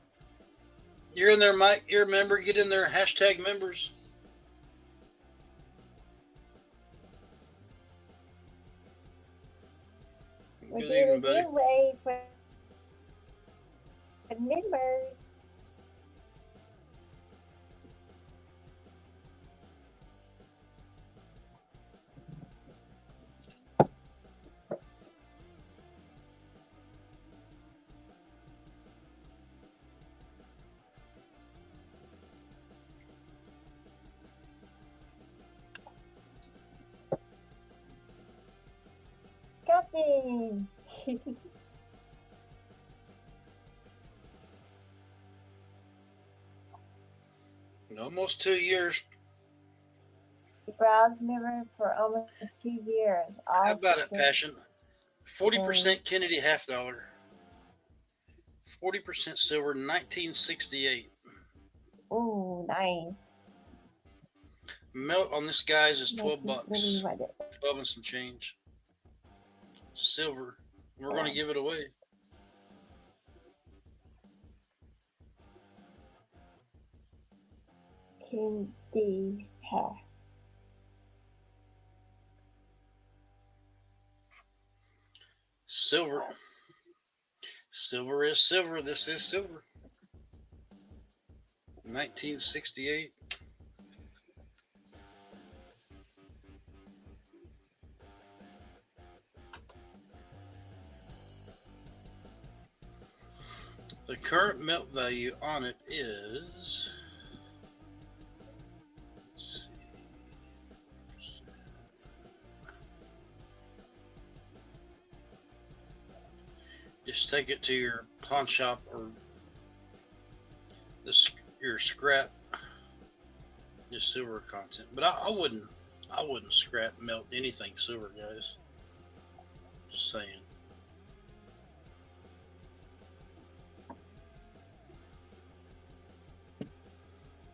You're in there, Mike. You're a member. Get in there. Hashtag members. We're Good doing a evening, buddy. giveaway for members. Captain. Almost 2 years. Browse member for almost 2 years. How about it, Awesome. Passion? 40% Kennedy half dollar. 40% silver, 1968. Ooh, nice. Melt on this guy's is Let me 12 bucks. really write it. 12 and some change. Silver. We're going to give it away. Candy half. Silver. Silver is silver. This is silver. 1968. The current melt value on it is, let's see, just take it to your pawn shop or your scrap, just silver content. But I wouldn't scrap melt anything silver, guys. Just saying.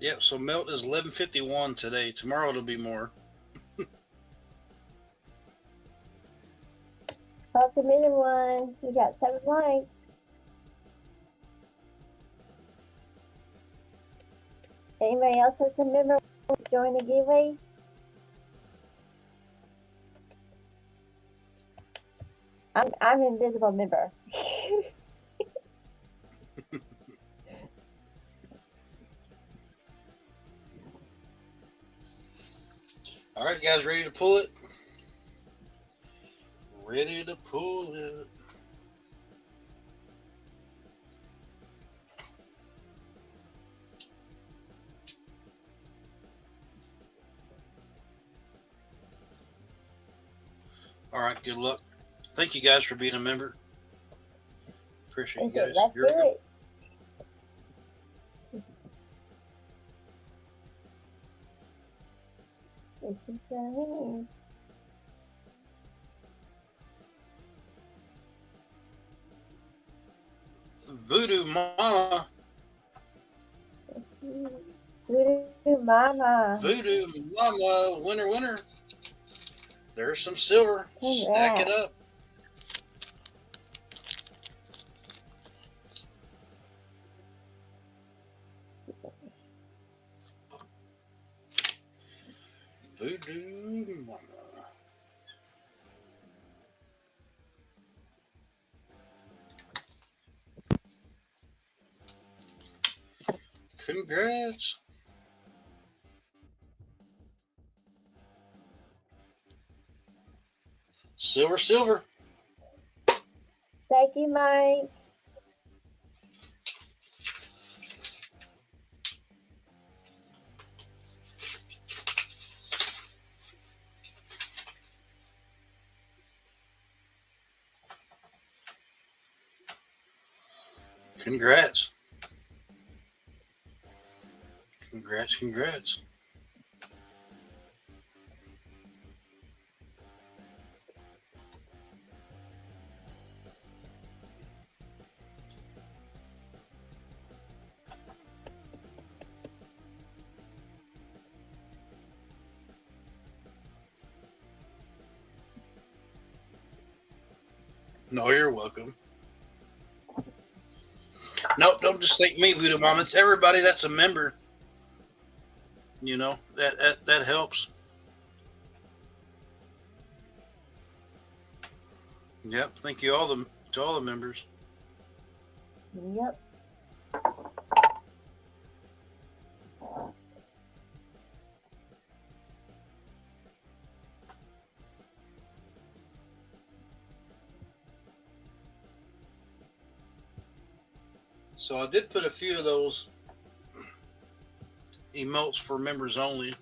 Yep, so melt is 11:51 today. Tomorrow it'll be more. Welcome everyone. We got 7 likes. Anybody else that's a member join the giveaway? I'm an invisible member. All right, guys, ready to pull it? Ready to pull it. All right, good luck. Thank you guys for being a member. Appreciate you guys. Let's do it. This is the Voodoo Mama. Let's see. Voodoo Mama. Voodoo Mama. Winner. There's some silver. Congrats. Stack it up. Voodoo Mama. Congrats. Silver, silver. Thank you, Mike. Congrats. Congrats, congrats. No, you're welcome. Nope, don't just thank me, Voodoo Mom. It's everybody that's a member. You know, that helps. Yep, thank you to all the members. Yep. So I did put a few of those emotes for members only.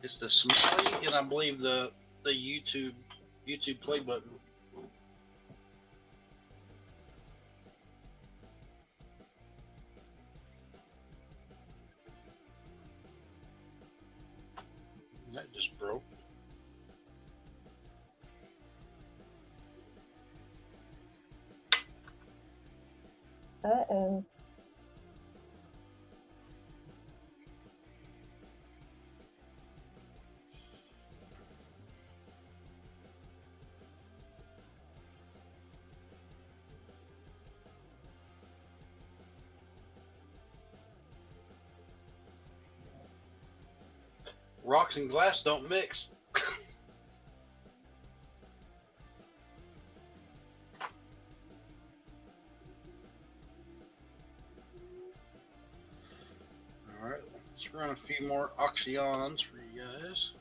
It's the smiley and I believe the YouTube play button. That just broke. Uh-oh. Rocks and glass don't mix. All right, let's run a few more Oxyons for you guys.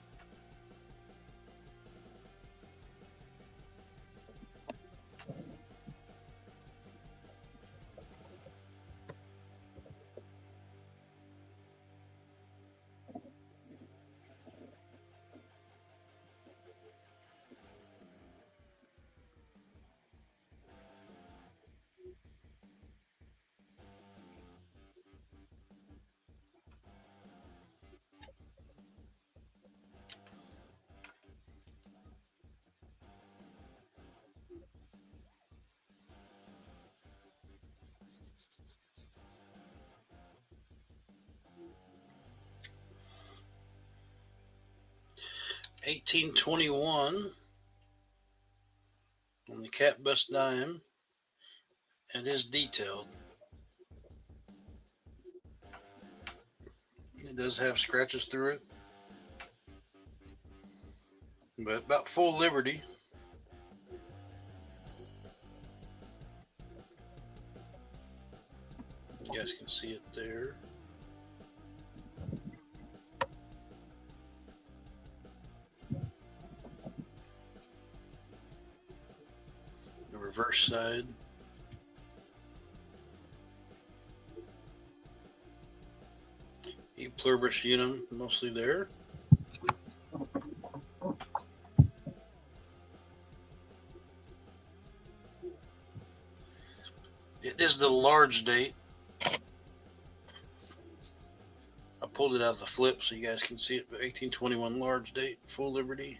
$18.21 on the cat bus dime. It is detailed. It does have scratches through it, but about full Liberty. You guys can see it there. The reverse side. E pluribus unum mostly there. It is the large date. I pulled it out of the flip so you guys can see it, but 1821 large date, full Liberty.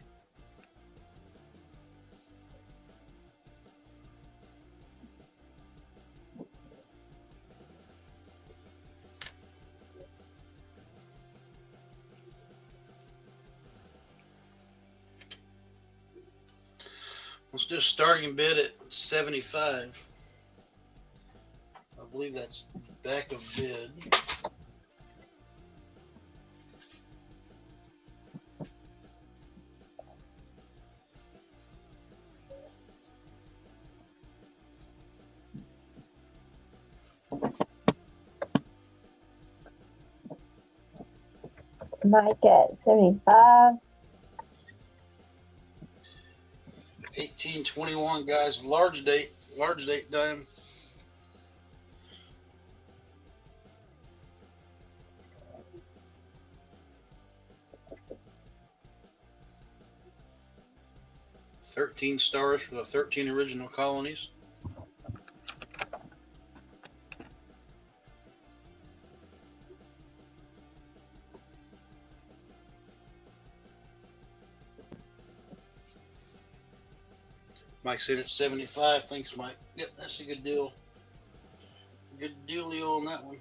Let's do a starting bid at 75. I believe that's back of bid. Mike at 75. 1821, guys. Large date dime. $13 for the 13 original colonies. Mike said it's 75. Thanks, Mike. Yep, that's a good deal. Good dealio on that one.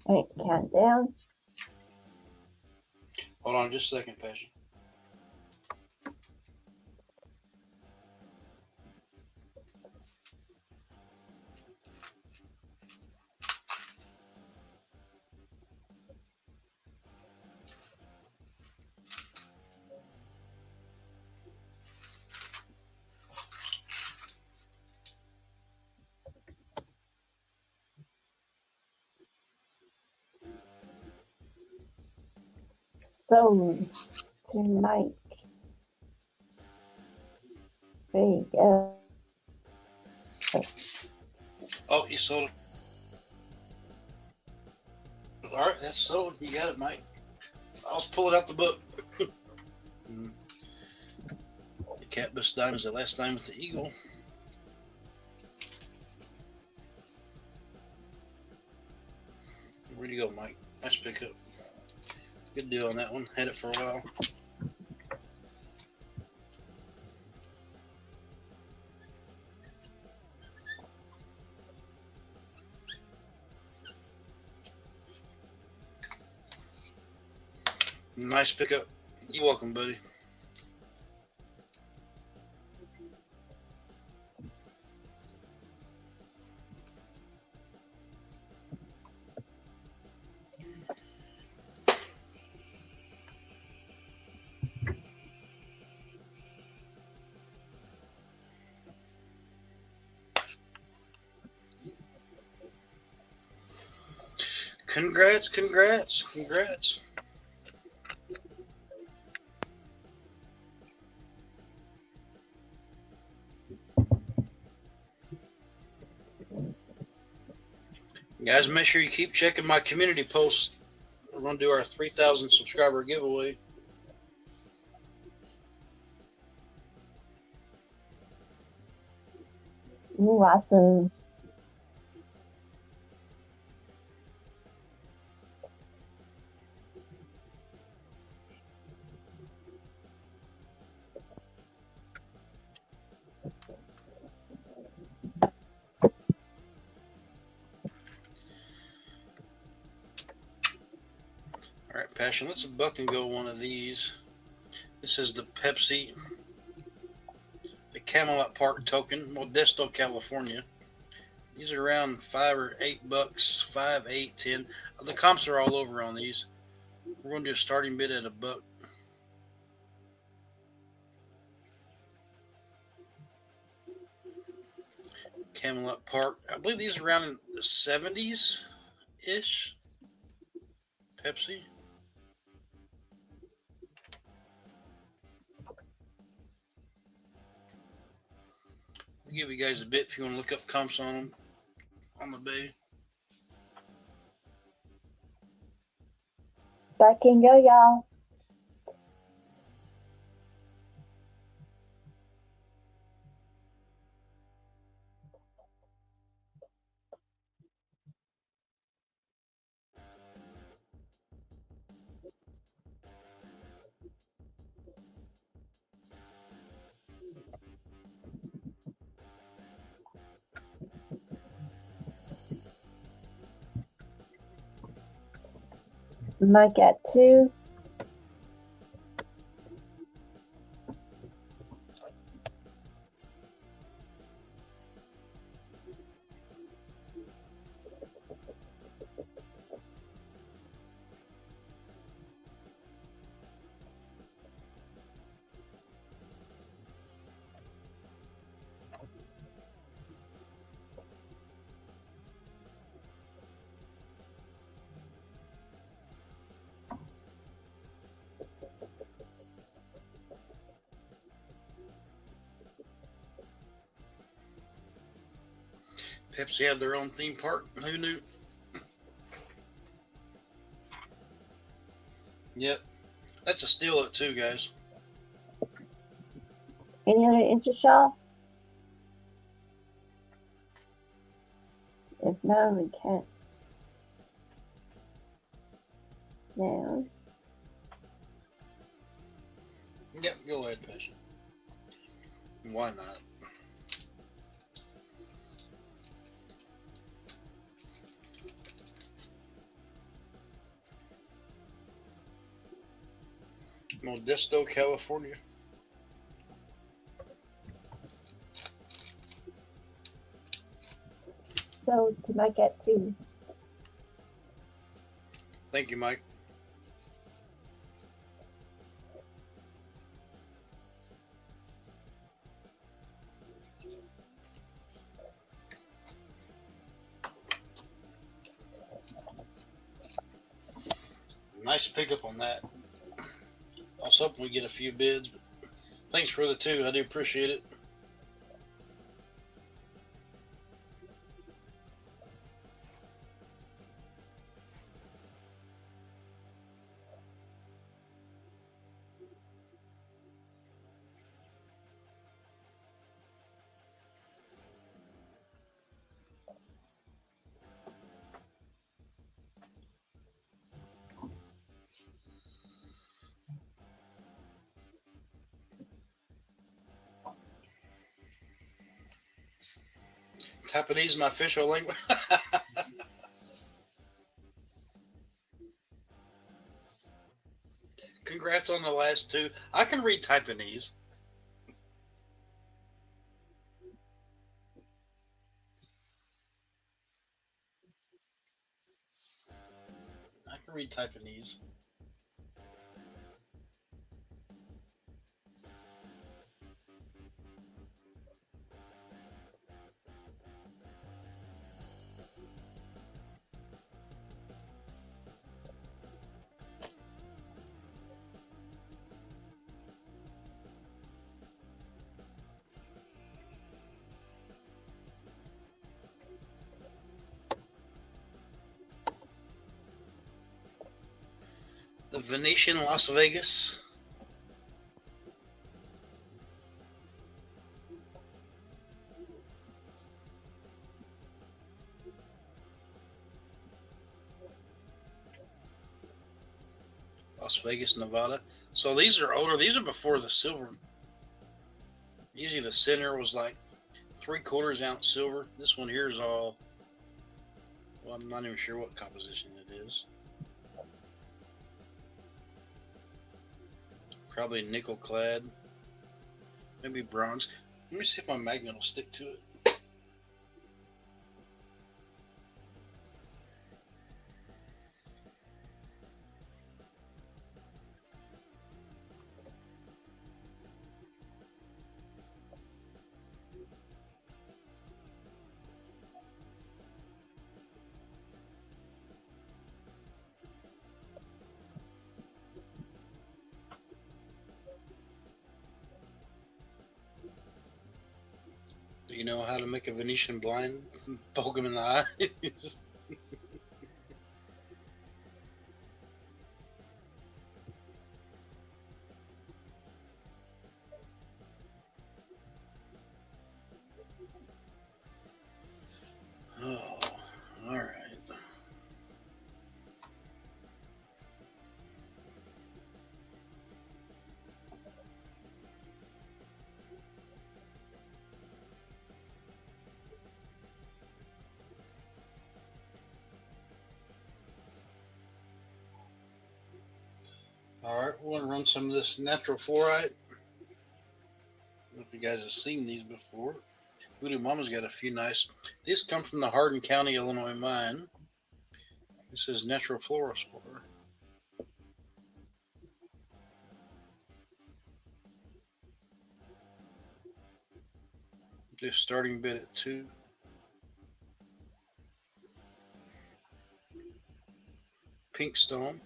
All right, count down. Hold on just a second, Passion. So tonight, there you go. Oh, you sold it. All right, that's sold. You got it, Mike. I was pulling out the book. The cat bust dime is the last dime with the eagle. Where'd you go, Mike? Nice pickup. Good deal on that one. Had it for a while. Nice pickup. You're welcome, buddy. Congrats, congrats, congrats. Guys, make sure you keep checking my community posts. We're going to do our 3,000 subscriber giveaway. Ooh, awesome. All right, Passion, let's buck and go one of these. This is the Pepsi, the Camelot Park token, Modesto, California. These are around $5 or $8, 5, 8, 10. The comps are all over on these. We're going to do a starting bid at $1. Camelot Park. I believe these are around in the 70s ish. Pepsi. I'll give you guys a bit if you want to look up comps on them on the bay. Back and go, y'all. Mike at 2. Pepsi had their own theme park. Who knew? Yep. That's a steal it too, guys. Any other Intershaw? If not, we can't. Now, Yep, go ahead, Passion. Why not? Modesto, California. so to make that 2. Thank you, Mike. Nice pickup on that. I was hoping we get a few bids, but thanks for the 2. I do appreciate it. Taiwanese is my official language. Congrats on the last 2. I can read Taiwanese. I can read Taiwanese. The Venetian Las Vegas. Las Vegas, Nevada. So these are older. These are before the silver. Usually the center was like 3/4 ounce silver. This one here is all, well, I'm not even sure what composition it is. Probably nickel clad. Maybe bronze. Let me see if my magnet will stick to it. Do you know how to make a Venetian blind? Poke him in the eyes. Oh, all right. All right, we're going to run some of this natural fluorite. I don't know if you guys have seen these before. Voodoo Mama's got a few nice. These come from the Hardin County, Illinois mine. This is natural fluorospore. Just starting bid at 2. Pink stone.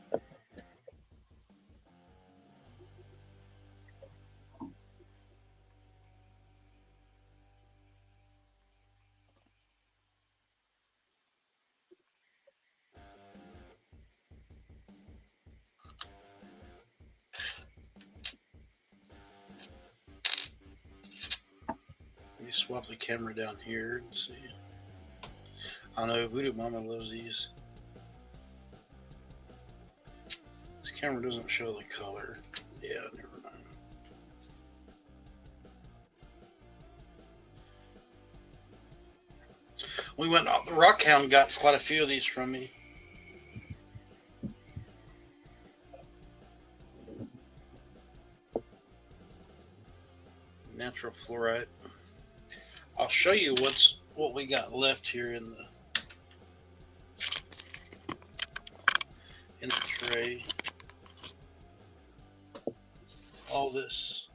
me swap the camera down here and see. I know Voodoo Mama loves these. This camera doesn't show the color. Yeah, never mind. We went. The Rockhound got quite a few of these from me. Natural fluorite. I'll show you what we got left here in the tray. All this.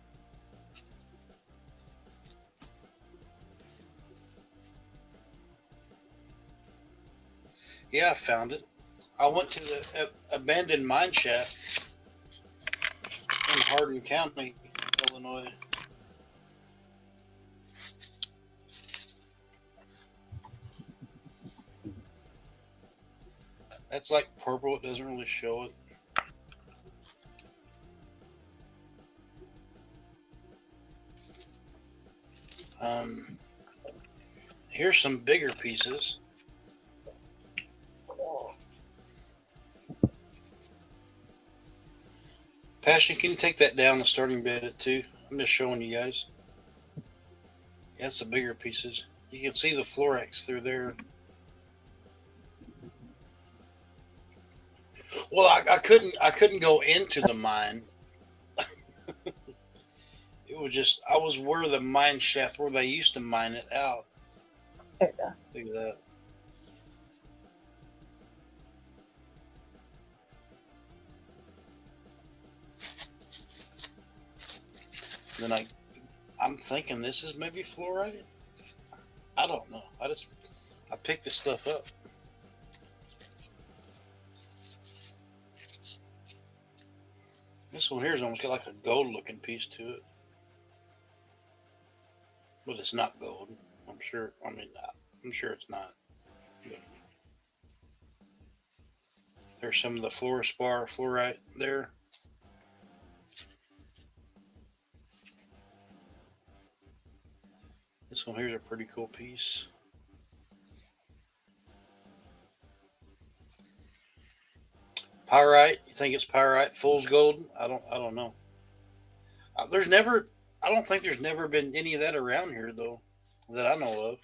Yeah, I found it. I went to the abandoned mine shaft in Hardin County, Illinois. That's like purple. It doesn't really show it. Here's some bigger pieces. Passion, can you take that down the starting bit at 2? I'm just showing you guys. Yeah, that's the bigger pieces. You can see the fluorex through there. Well, I couldn't go into the mine. It was just I was where the mine shaft where they used to mine it out. There you go. Look at that. Then I'm thinking this is maybe fluorite. I don't know. I picked this stuff up. This one here is almost got like a gold looking piece to it. But it's not gold. I'm sure. I'm sure it's not. But there's some of the fluorspar fluorite there. This one here's a pretty cool piece. Pyrite. You think it's pyrite? Fool's gold? I don't know. I don't think there's never been any of that around here though, that I know of.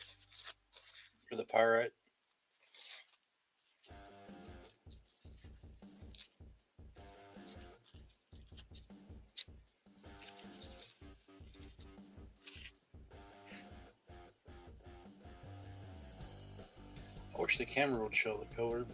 For the pyrite. I wish the camera would show the color.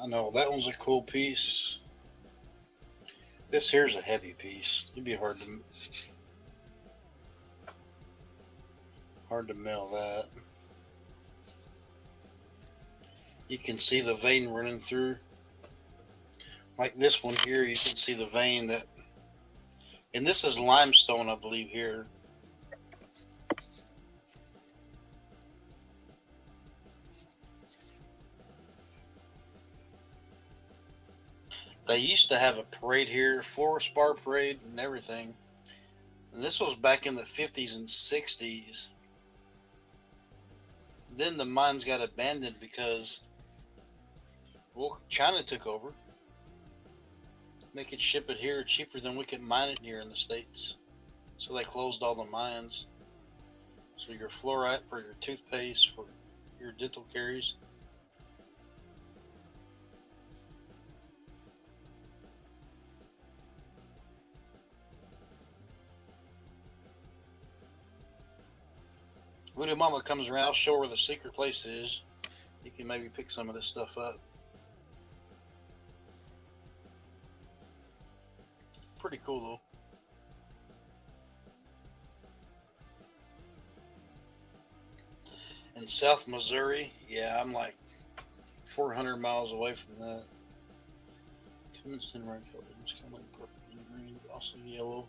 I know that one's a cool piece. This here's a heavy piece. It'd be hard to mill that. You can see the vein running through. Like this one here, you can see the vein that, and this is limestone, I believe here. They used to have a parade here, fluorspar parade and everything. And this was back in the 50s and 60s. Then the mines got abandoned because, well, China took over. They could ship it here cheaper than we could mine it here in the States. So they closed all the mines. So your fluorite for your toothpaste, for your dental caries. Voodoo Mama comes around, I'll show her where the secret place is. You can maybe pick some of this stuff up. Pretty cool though. In South Missouri, yeah, I'm like 400 miles away from that. It's in right color. It's kind of like purple and green, but also yellow.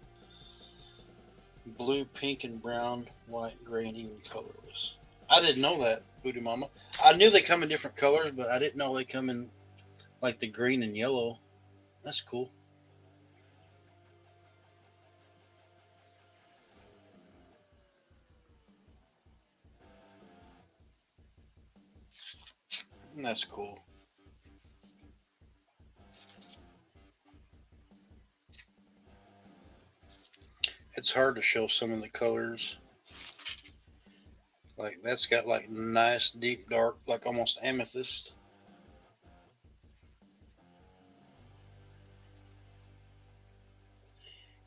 Blue, pink, and brown, white, gray, and even colorless. I didn't know that, Voodoo Mama. I knew they come in different colors, but I didn't know they come in like the green and yellow. That's cool. That's cool. It's hard to show some of the colors. Like that's got like nice deep dark, like almost amethyst.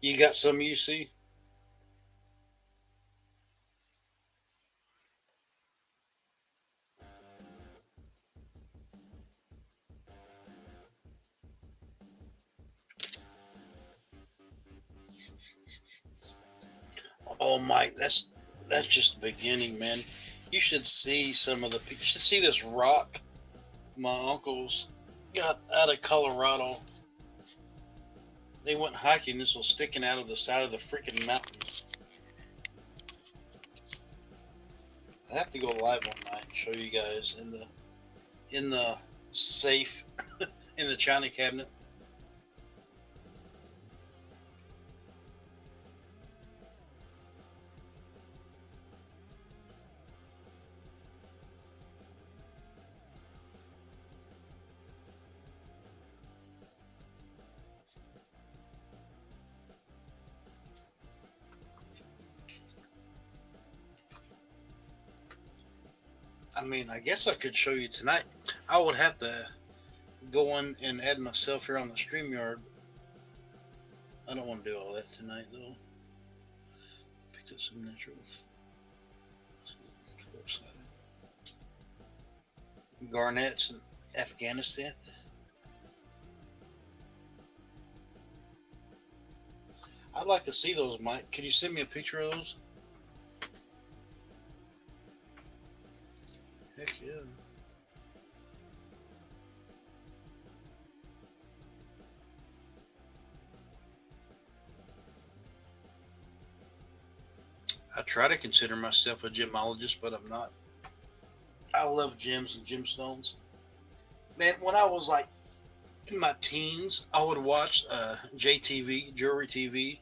You got some you see? Oh Mike, that's just the beginning, man. You should see some of the you should see this rock my uncles got out of Colorado. They went hiking. This was sticking out of the side of the freaking mountain. I have to go live one night and show you guys in the safe in the china cabinet. I mean, I guess I could show you tonight. I would have to go in and add myself here on the StreamYard. I don't want to do all that tonight though. Picked up some naturals. Garnets in Afghanistan. I'd like to see those, Mike. Could you send me a picture of those? Heck yeah. I try to consider myself a gemologist, but I'm not. I love gems and gemstones. Man, when I was like in my teens, I would watch JTV, Jewelry TV,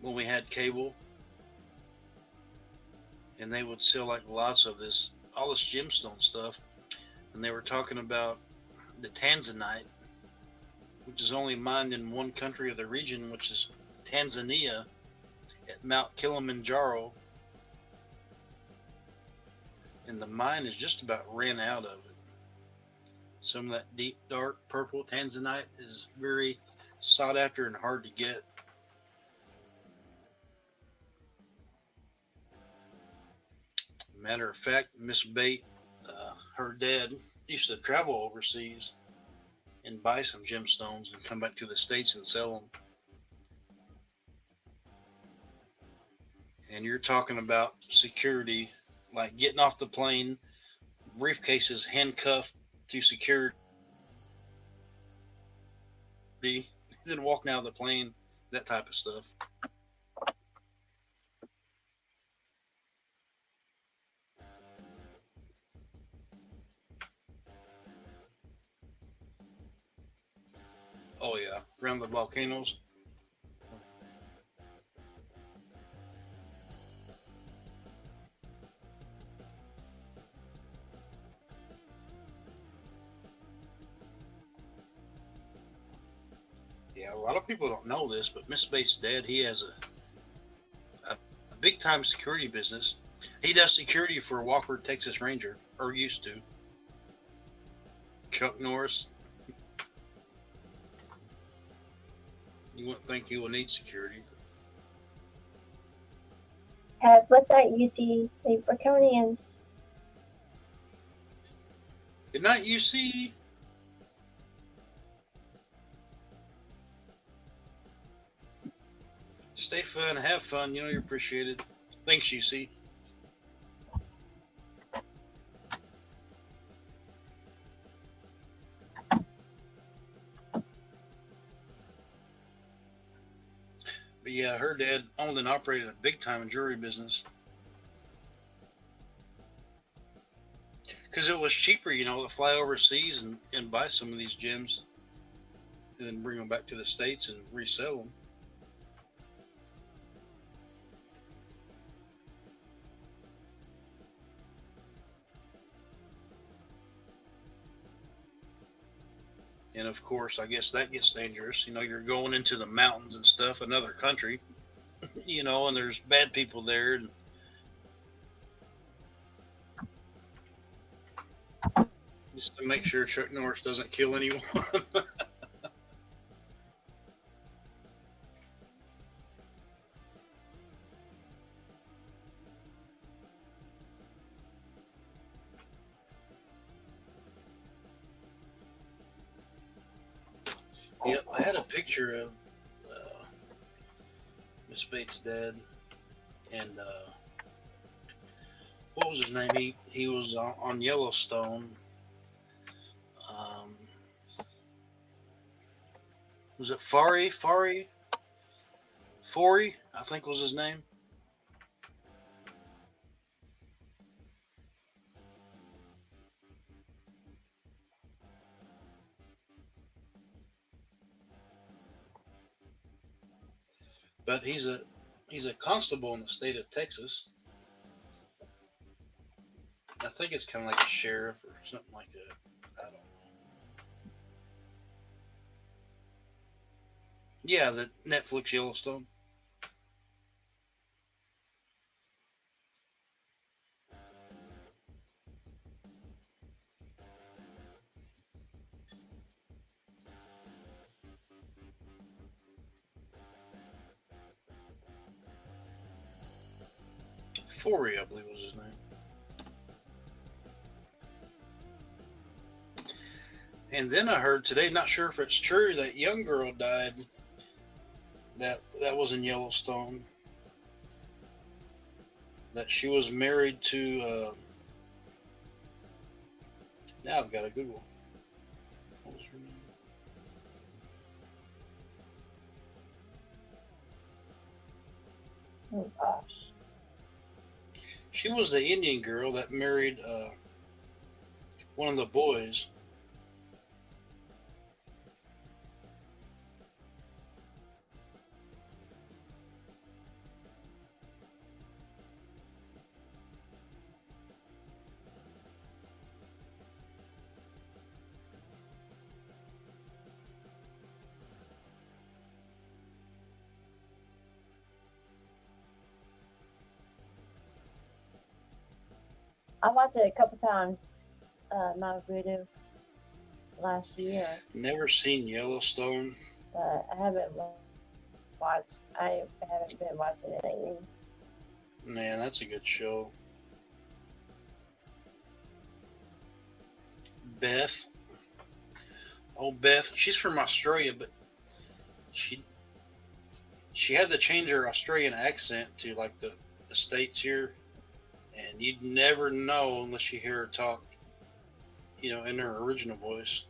when we had cable, and they would sell like lots of all this gemstone stuff. And they were talking about the Tanzanite, which is only mined in one country of the region, which is Tanzania at Mount Kilimanjaro. And the mine is just about ran out of it. Some of that deep, dark purple Tanzanite is very sought after and hard to get. Matter of fact, Miss Bate, her dad, used to travel overseas and buy some gemstones and come back to the States and sell them. And you're talking about security, like getting off the plane, briefcases handcuffed to security, then walking out of the plane, that type of stuff. Oh yeah, around the volcanoes. Yeah, a lot of people don't know this, but Miss Bates' dad, he has a big time security business. He does security for Walker, Texas Ranger, or used to. Chuck Norris. You wouldn't think he would need security. What's that you see? They Draconians. Good night, UC. Stay fun, have fun. You know you're appreciated. Thanks, UC. But yeah, Yeah, her dad owned and operated a big time jewelry business because it was cheaper, to fly overseas and buy some of these gems and then bring them back to the states and resell them. And of course, I guess that gets dangerous. You're going into the mountains and stuff, another country, and there's bad people there. And just to make sure Chuck Norris doesn't kill anyone. Yep, I had a picture of Miss Bates' dad, and what was his name? He was on Yellowstone. Um, was it Forey? I think was his name. But he's a constable in the state of Texas. I think it's kind of like a sheriff or something like that. I don't know. Yeah, the Netflix Yellowstone. Forey, I believe was his name. And then I heard today, not sure if it's true, that young girl died. That was in Yellowstone. That she was married to. Now I've got to Google. What was her name? Oh gosh. She was the Indian girl that married one of the boys. I watched it a couple times. My video last year, Never seen Yellowstone. but I haven't watched. I haven't been watching it lately. Man, that's a good show. Beth. Oh, Beth. She's from Australia, but she she had to change her Australian accent to like the states here, and you'd never know unless you hear her talk, in her original voice.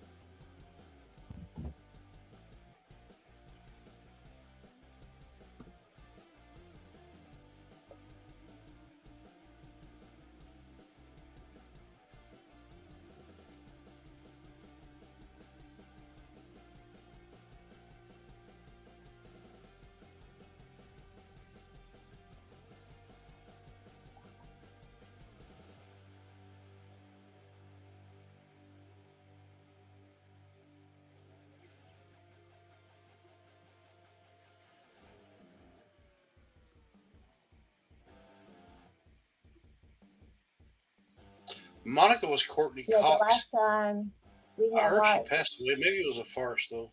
Monica was Courtney Yeah, the Cox. last time we I had heard she watched. passed away. Maybe it was a farce though.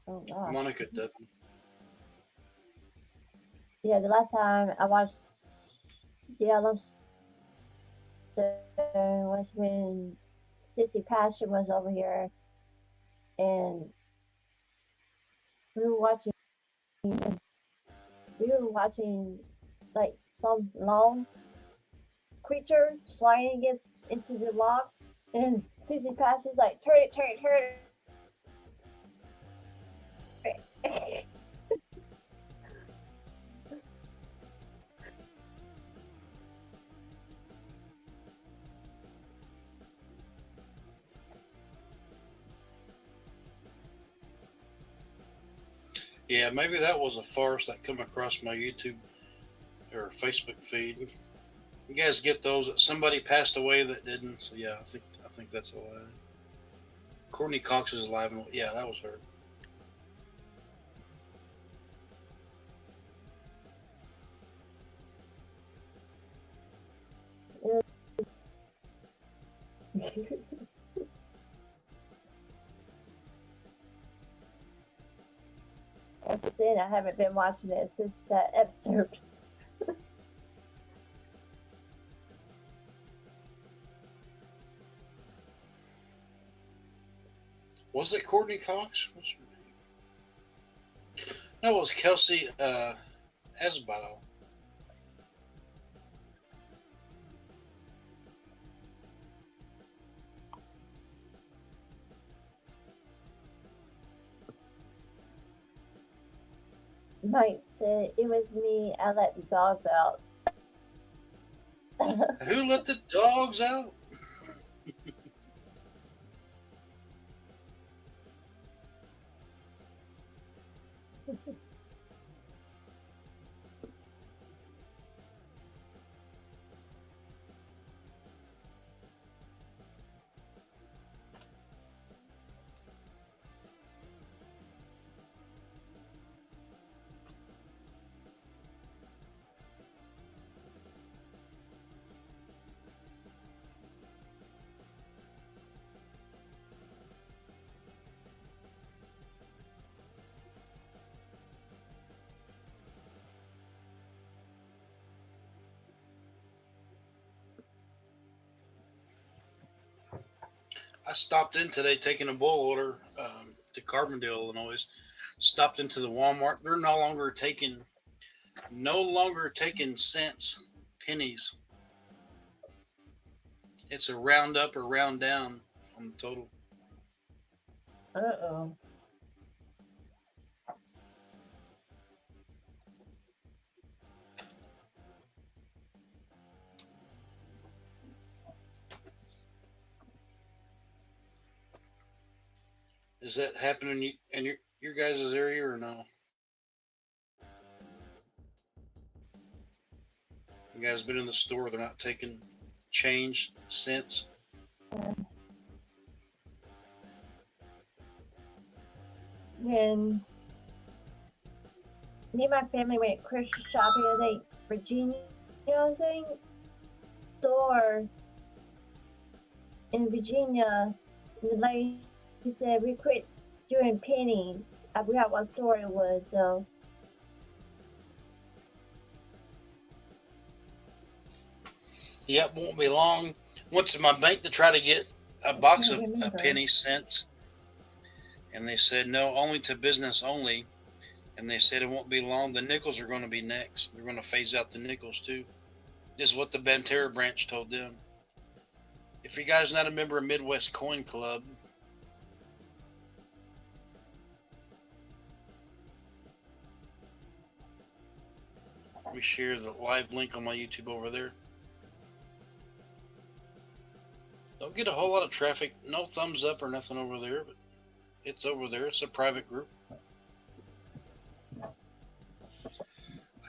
Oh gosh. Monica Dutton. Yeah, the last time I watched Yellowstone was when Sissy Passion was over here, and we were watching. We were watching like some long creature sliding against into the rocks, and Sissy Passion's like, turn it, turn it, turn it. Yeah, maybe that was a farce that come across my YouTube or Facebook feed. You guys get those that somebody passed away that didn't? So yeah, I think that's a lie. Courtney Cox is alive, and yeah, that was her. As I said, I haven't been watching it since that episode. Was it Courtney Cox? No, it was Kelsey Asbile. Mike said it was me. I let the dogs out. Who let the dogs out? I stopped in today taking a boil order to Carbondale, Illinois. Stopped into the Walmart. They're no longer taking cents, pennies. It's a round up or round down on the total. Uh-oh. Is that happening in your guys' area or no? You guys been in the store? They're not taking change, cents. When me and my family went grocery shopping at a Virginia, I think, store in Virginia, and the lady said we quit doing pennies. I forgot what store it was though. Yep, won't be long. Went to my bank to try to get a I box can't of remember. penny cents, and they said no, only to business only. And they said it won't be long. The nickels are going to be next. They're going to phase out the nickels too. This is what the Banterra branch told them. If you guys are not a member of Midwest Coin Club, we share the live link on my YouTube over there. Don't get a whole lot of traffic. No thumbs up or nothing over there, but it's over there. It's a private group.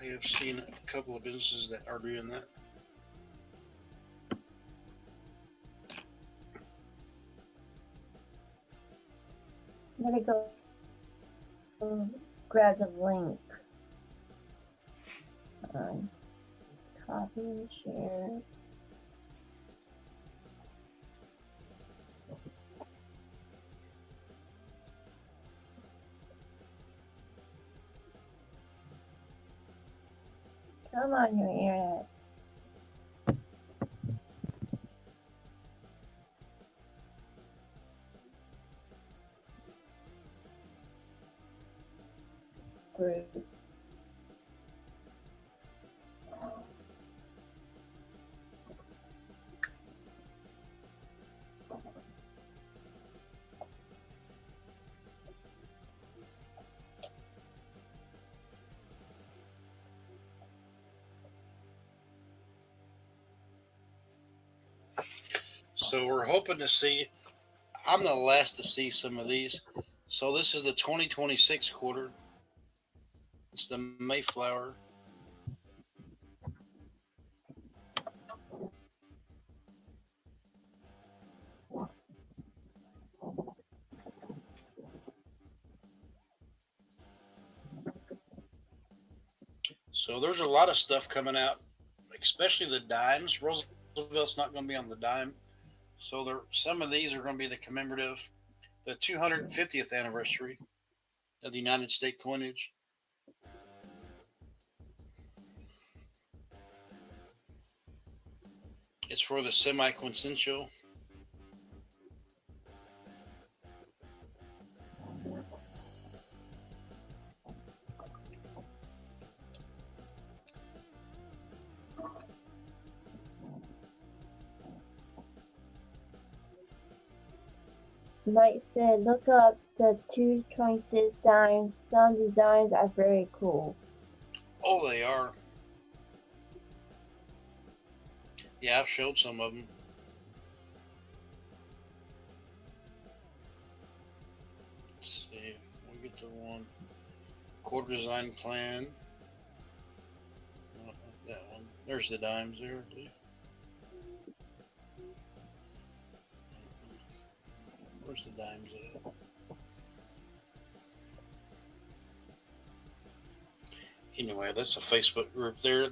I have seen a couple of businesses that are doing that. Let me go grab the link. Copy and share. Come on, your internet. Group. So we're hoping to see. I'm the last to see some of these. So this is the 2026 quarter. It's the Mayflower. So there's a lot of stuff coming out, especially the dimes. Roosevelt's not going to be on the dime. So some of these are going to be the commemorative, the 250th anniversary of the United States coinage. It's for the semi-quintessential. Mike said, look up the 226 dimes. Some designs are very cool. Oh, they are. Yeah, I've showed some of them. Let's see. We'll get to one. Quarter design plan. That one. There's the dimes there, too. Where's the dimes at? Anyway, that's a Facebook group there.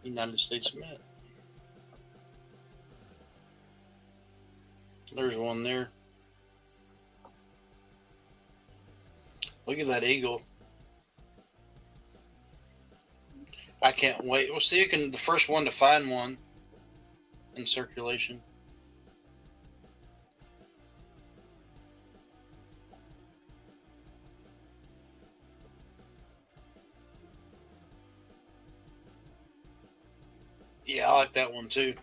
United States Mint. There's one there. Look at that eagle. I can't wait. We'll see who can the first one to find one in circulation. Yeah, I like that one too.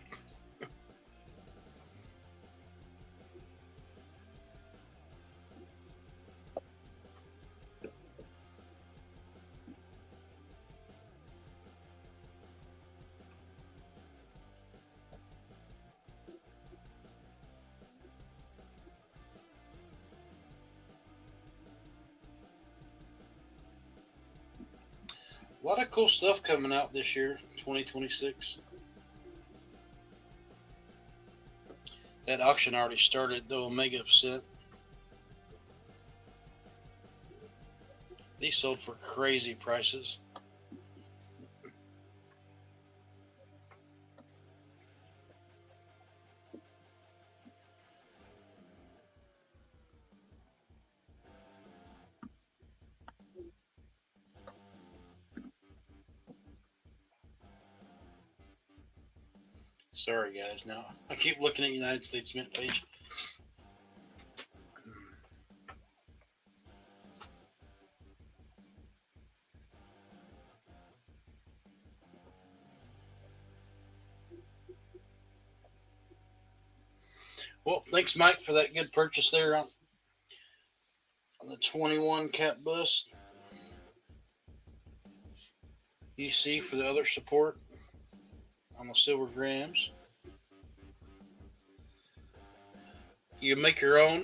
A lot of cool stuff coming out this year, 2026. That auction already started, the Omega set. These sold for crazy prices. Sorry, guys. Now I keep looking at United States Mint page. Well, thanks, Mike, for that good purchase there on the 21 cap bust. EC for the other support on the silver grams. You make your own.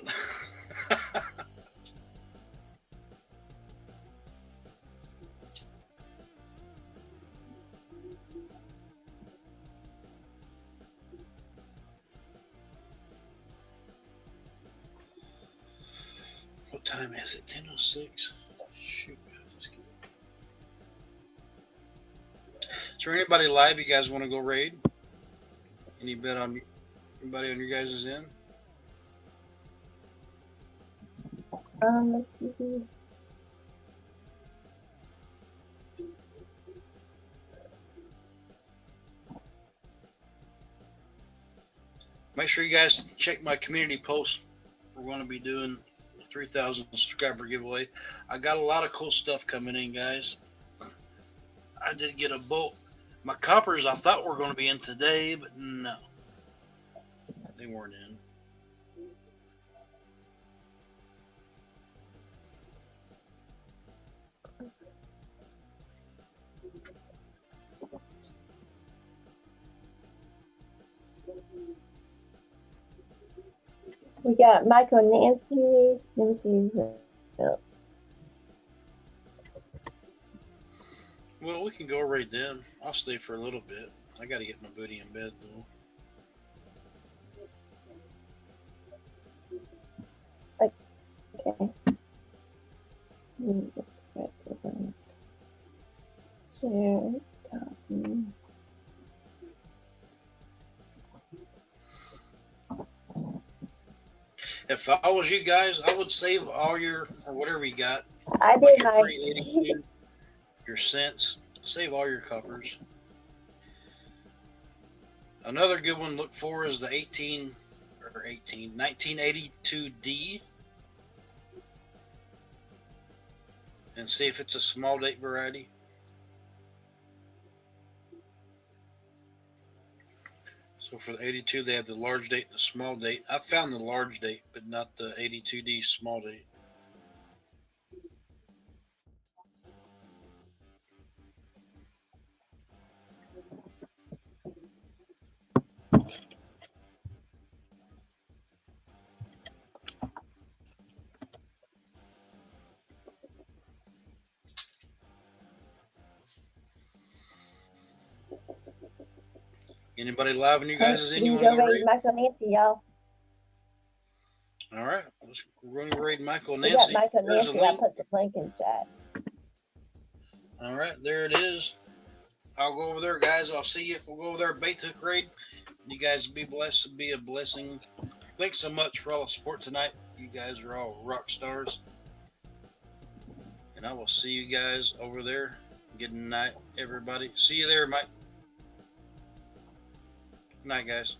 What time is it? 10:06. Shoot. Is there anybody live you guys want to go raid? Anybody on your guys' end? Let's see. Make sure you guys check my community post. We're going to be doing a 3,000 subscriber giveaway. I got a lot of cool stuff coming in, guys. I did get a bolt. My coppers I thought were going to be in today, but no. They weren't in. We got Michael Nancy. Let me see. Well, we can go right then. I'll stay for a little bit. I got to get my booty in bed though. Okay. Share, copy. If I was you guys, I would save all your or whatever you got, I like did your my. pre-82, your cents. Save all your coppers. Another good one to look for is the 1982D, and see if it's a small date variety. So for the 82, they have the large date and the small date. I found the large date, but not the 82D small date. Anybody live in you guys' in? You We want to go go raid raid? Michael Nancy, y'all. All right, we're going to raid Michael and We got Nancy. Michael There's the Nancy. I link. put the link in chat. All right, there it is. I'll go over there, guys. I'll see you. We'll go over there, Bait Hook raid. You guys be blessed. Be a blessing. Thanks so much for all the support tonight. You guys are all rock stars. And I will see you guys over there. Good night, everybody. See you there, Mike. Good night, guys.